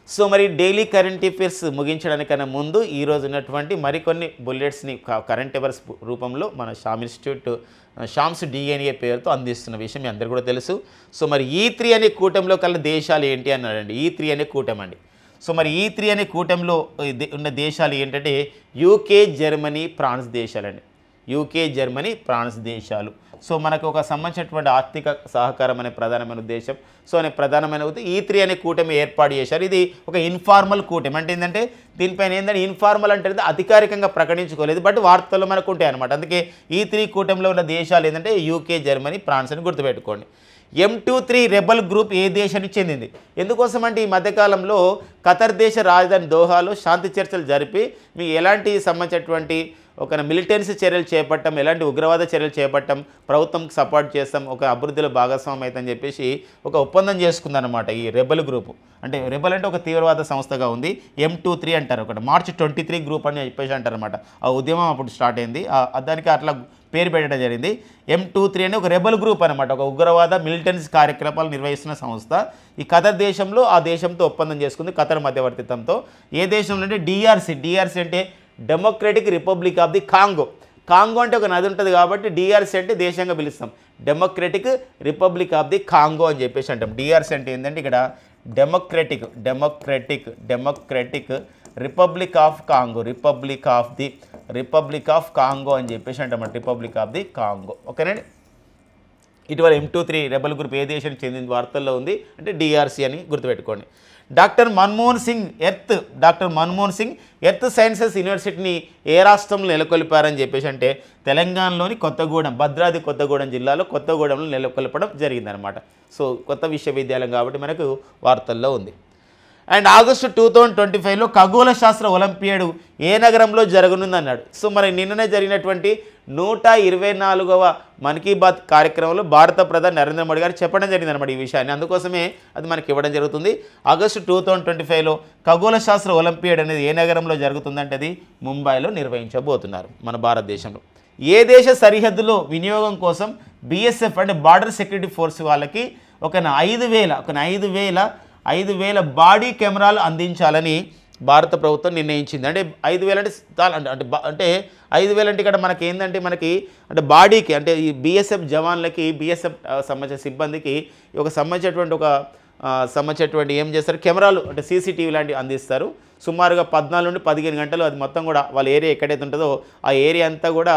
సో మరి డైలీ కరెంట్ అఫైర్స్ ముగించడానికన్నా ముందు ఈరోజు ఉన్నటువంటి మరికొన్ని బుల్లెట్స్ని కరెంట్ అఫైర్స్ రూపంలో మన షామ్ ఇన్స్టిట్యూట్ షామ్స్ డిఎన్ఏ పేరుతో అందిస్తున్న విషయం మీ అందరికీ కూడా తెలుసు. సో మరి E3 అనే కూటమిలో కల దేశాలు ఏంటి అన్నాడండి. E3 అనే కూటమి అండి. సో మరి E3 అనే కూటమిలో ఉన్న దేశాలు ఏంటంటే యూకే, జర్మనీ, ఫ్రాన్స్ దేశాలండి. యూకే, జర్మనీ, ఫ్రాన్స్ దేశాలు. సో మనకు ఒక సంబంధించినటువంటి ఆర్థిక సహకారం అనే ప్రధానమైన ఉద్దేశం. సో అనే ప్రధానమైన E3 అనే కూటమి ఏర్పాటు చేశారు. ఇది ఒక ఇన్ఫార్మల్ కూటమి. అంటే ఏంటంటే దీనిపైన ఏంటంటే ఇన్ఫార్మల్ అంటే అధికారికంగా ప్రకటించుకోలేదు, బట్ వార్తల్లో మనకు ఉంటాయి అనమాట. అందుకే E3 కూటమిలో ఉన్న దేశాలు ఏంటంటే యూకే, జర్మనీ, ఫ్రాన్స్ అని గుర్తుపెట్టుకోండి. M23 రెబల్ గ్రూప్ ఏ దేశానికి చెందింది, ఎందుకోసం అంటే ఈ మధ్యకాలంలో ఖతర్ దేశ రాజధాని దోహాలో శాంతి చర్చలు జరిపి మీ ఎలాంటి సంబంధించినటువంటి ఒక మిలిటెన్సీ చర్యలు చేపట్టం, ఎలాంటి ఉగ్రవాద చర్యలు చేపట్టం, ప్రభుత్వంకి సపోర్ట్ చేస్తాం, ఒక అభివృద్ధిలో భాగస్వామ్యం అవుతుందని చెప్పేసి ఒక ఒప్పందం చేసుకుందనమాట ఈ రెబల్ గ్రూపు. అంటే రెబల్ అంటే ఒక తీవ్రవాద సంస్థగా ఉంది. M23 అంటారు, ఒకటి March 23 గ్రూప్ అని చెప్పేసి అంటారు అనమాట. ఆ ఉద్యమం అప్పుడు స్టార్ట్ అయింది, దానికి అట్లా పేరు పెట్టడం జరిగింది. M23 అనే ఒక రెబల్ గ్రూప్ అనమాట, ఒక ఉగ్రవాద మిలిటెన్సీ కార్యకలాపాలు నిర్వహిస్తున్న సంస్థ. ఈ ఖతర్ దేశంలో ఆ దేశంతో ఒప్పందం చేసుకుంది ఖతర్ మధ్యవర్తిత్వంతో. ఏ దేశంలో అంటే DRC అంటే democratic republic of the Congo. Congo అంటే ఒక నది ఉంటుంది కాబట్టి DRC అంటే దేశంగా పిలుస్తాం, democratic republic of the Congo అని చెప్పేసి అంటాం. DRC అంటే ఏంటంటే ఇక్కడ democratic republic of Congo, republic of Congo అని చెప్పేసి అంటాం, రిపబ్లిక్ ఆఫ్ ది కాంగో. ఓకేనండి. ఇటీవల M23 రెబల్ గ్రూప్ ఏ దేశానికి చెందిన వార్తల్లో ఉంది అంటే DRC అని గుర్తుపెట్టుకోండి. Doctor Manmohan Singh earth sciences యూనివర్సిటీని ఏ రాష్ట్రంలో నెలకొల్పారని చెప్పేసి అంటే తెలంగాణలోని కొత్తగూడెం, భద్రాద్రి కొత్తగూడెం జిల్లాలో కొత్తగూడెంలో నెలకొల్పడం జరిగిందనమాట. సో కొత్త విశ్వవిద్యాలయం కాబట్టి మనకు వార్తల్లో ఉంది. అండ్ ఆగస్టు 2025లో ఖగోళ శాస్త్ర ఒలింపియాడ్ ఏ నగరంలో జరగనుందన్నాడు. సో మరి నిన్ననే జరిగినటువంటి 124వ మన్ కీ బాత్ కార్యక్రమంలో భారత ప్రధాని నరేంద్ర మోడీ గారు చెప్పడం జరిగిందన్నమాట ఈ విషయాన్ని. అందుకోసమే అది మనకి ఇవ్వడం జరుగుతుంది. ఆగస్టు 2025లో ఖగోళ శాస్త్ర ఒలింపియాడ్ అనేది ఏ నగరంలో జరుగుతుందంటే అది ముంబైలో నిర్వహించబోతున్నారు మన భారతదేశంలో. ఏ దేశ సరిహద్దులో వినియోగం కోసం BSF అంటే బార్డర్ సెక్యూరిటీ ఫోర్స్ వాళ్ళకి ఒక 5,000 బాడీ కెమెరాలు అందించాలని భారత ప్రభుత్వం నిర్ణయించింది. అంటే 5,000 అంటే 5,000 అంటే ఇక్కడ మనకి ఏంటంటే అంటే బాడీకి అంటే ఈ BSF జవాన్లకి, BSF సంబంధించిన సిబ్బందికి సంబంధించినటువంటి ఏం చేస్తారు, కెమెరాలు అంటే CCTV లాంటివి అందిస్తారు. సుమారుగా 14 నుండి 15 గంటలు అది మొత్తం కూడా వాళ్ళ ఏరియా ఎక్కడైతే ఉంటుందో ఆ ఏరియా అంతా కూడా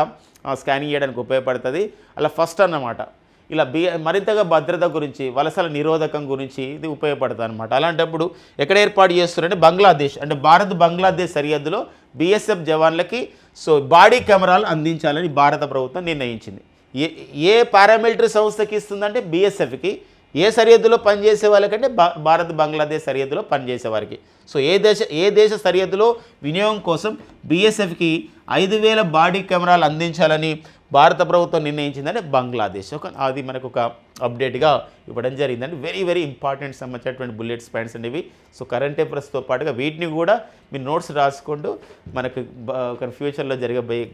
స్కానింగ్ చేయడానికి ఉపయోగపడుతుంది. అలా ఫస్ట్ అన్నమాట. ఇలా మరింతగా భద్రత గురించి, వలసల నిరోధకం గురించి ఇది ఉపయోగపడుతుంది అనమాట. అలాంటప్పుడు ఎక్కడ ఏర్పాటు చేస్తున్నారంటే బంగ్లాదేశ్, అంటే బంగ్లాదేశ్ సరిహద్దులో BSF జవాన్లకి సో బాడీ కెమెరాలు అందించాలని భారత ప్రభుత్వం నిర్ణయించింది. ఏ పారామిలిటరీ సంస్థకి ఇస్తుందంటే BSFకి. ఏ సరిహద్దులో పనిచేసే వాళ్ళకంటే బంగ్లాదేశ్ సరిహద్దులో పనిచేసే వారికి. సో ఏ దేశ సరిహద్దులో వినియోగం కోసం BSFకి 5,000 బాడీ కెమెరాలు అందించాలని భారత ప్రభుత్వం నిర్ణయించిందని బంగ్లాదేశ్. అది మనకు ఒక అప్డేట్గా ఇవ్వడం జరిగిందండి. వెరీ వెరీ ఇంపార్టెంట్ సంబంధించినటువంటి బుల్లెట్స్ పాయింట్స్ అనేవి. సో కరెంట్ అఫైర్స్తో పాటుగా వీటిని కూడా మీరు నోట్స్ రాసుకుంటూ మనకు ఒక ఫ్యూచర్లో జరగబోయే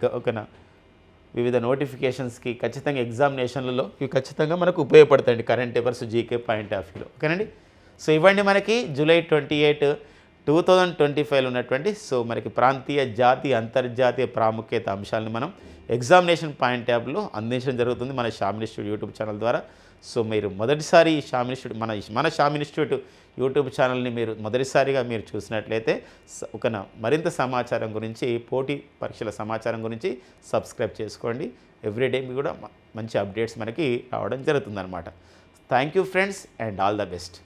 వివిధ నోటిఫికేషన్స్కి ఖచ్చితంగా ఎగ్జామినేషన్లలో ఇవి ఖచ్చితంగా మనకు ఉపయోగపడతాయండి current affairs GK point of వ్యూలో. ఓకేనండి. సో ఇవ్వండి మనకి జూలై 28, 2025లో ఉన్నటువంటి సో మనకి ప్రాంతీయ జాతీయ అంతర్జాతీయ ప్రాముఖ్యత అంశాలను మనం ఎగ్జామినేషన్ పాయింట్ ట్యాబ్లో అందించడం జరుగుతుంది మన షామ్ ఇన్స్టిట్యూట్ యూట్యూబ్ ఛానల్ ద్వారా. సో మీరు మొదటిసారి ఈ షామ్ ఇన్స్టిట్యూట్ మన షామ్ ఇన్స్టిట్యూట్ యూట్యూబ్ ఛానల్ని మీరు మొదటిసారిగా మీరు చూసినట్లయితే మరింత సమాచారం గురించి పోటీ పరీక్షల సమాచారం గురించి సబ్స్క్రైబ్ చేసుకోండి. ఎవ్రీడే కూడా మంచి అప్డేట్స్ మనకి రావడం జరుగుతుందన్నమాట. Thank you friends and all the best.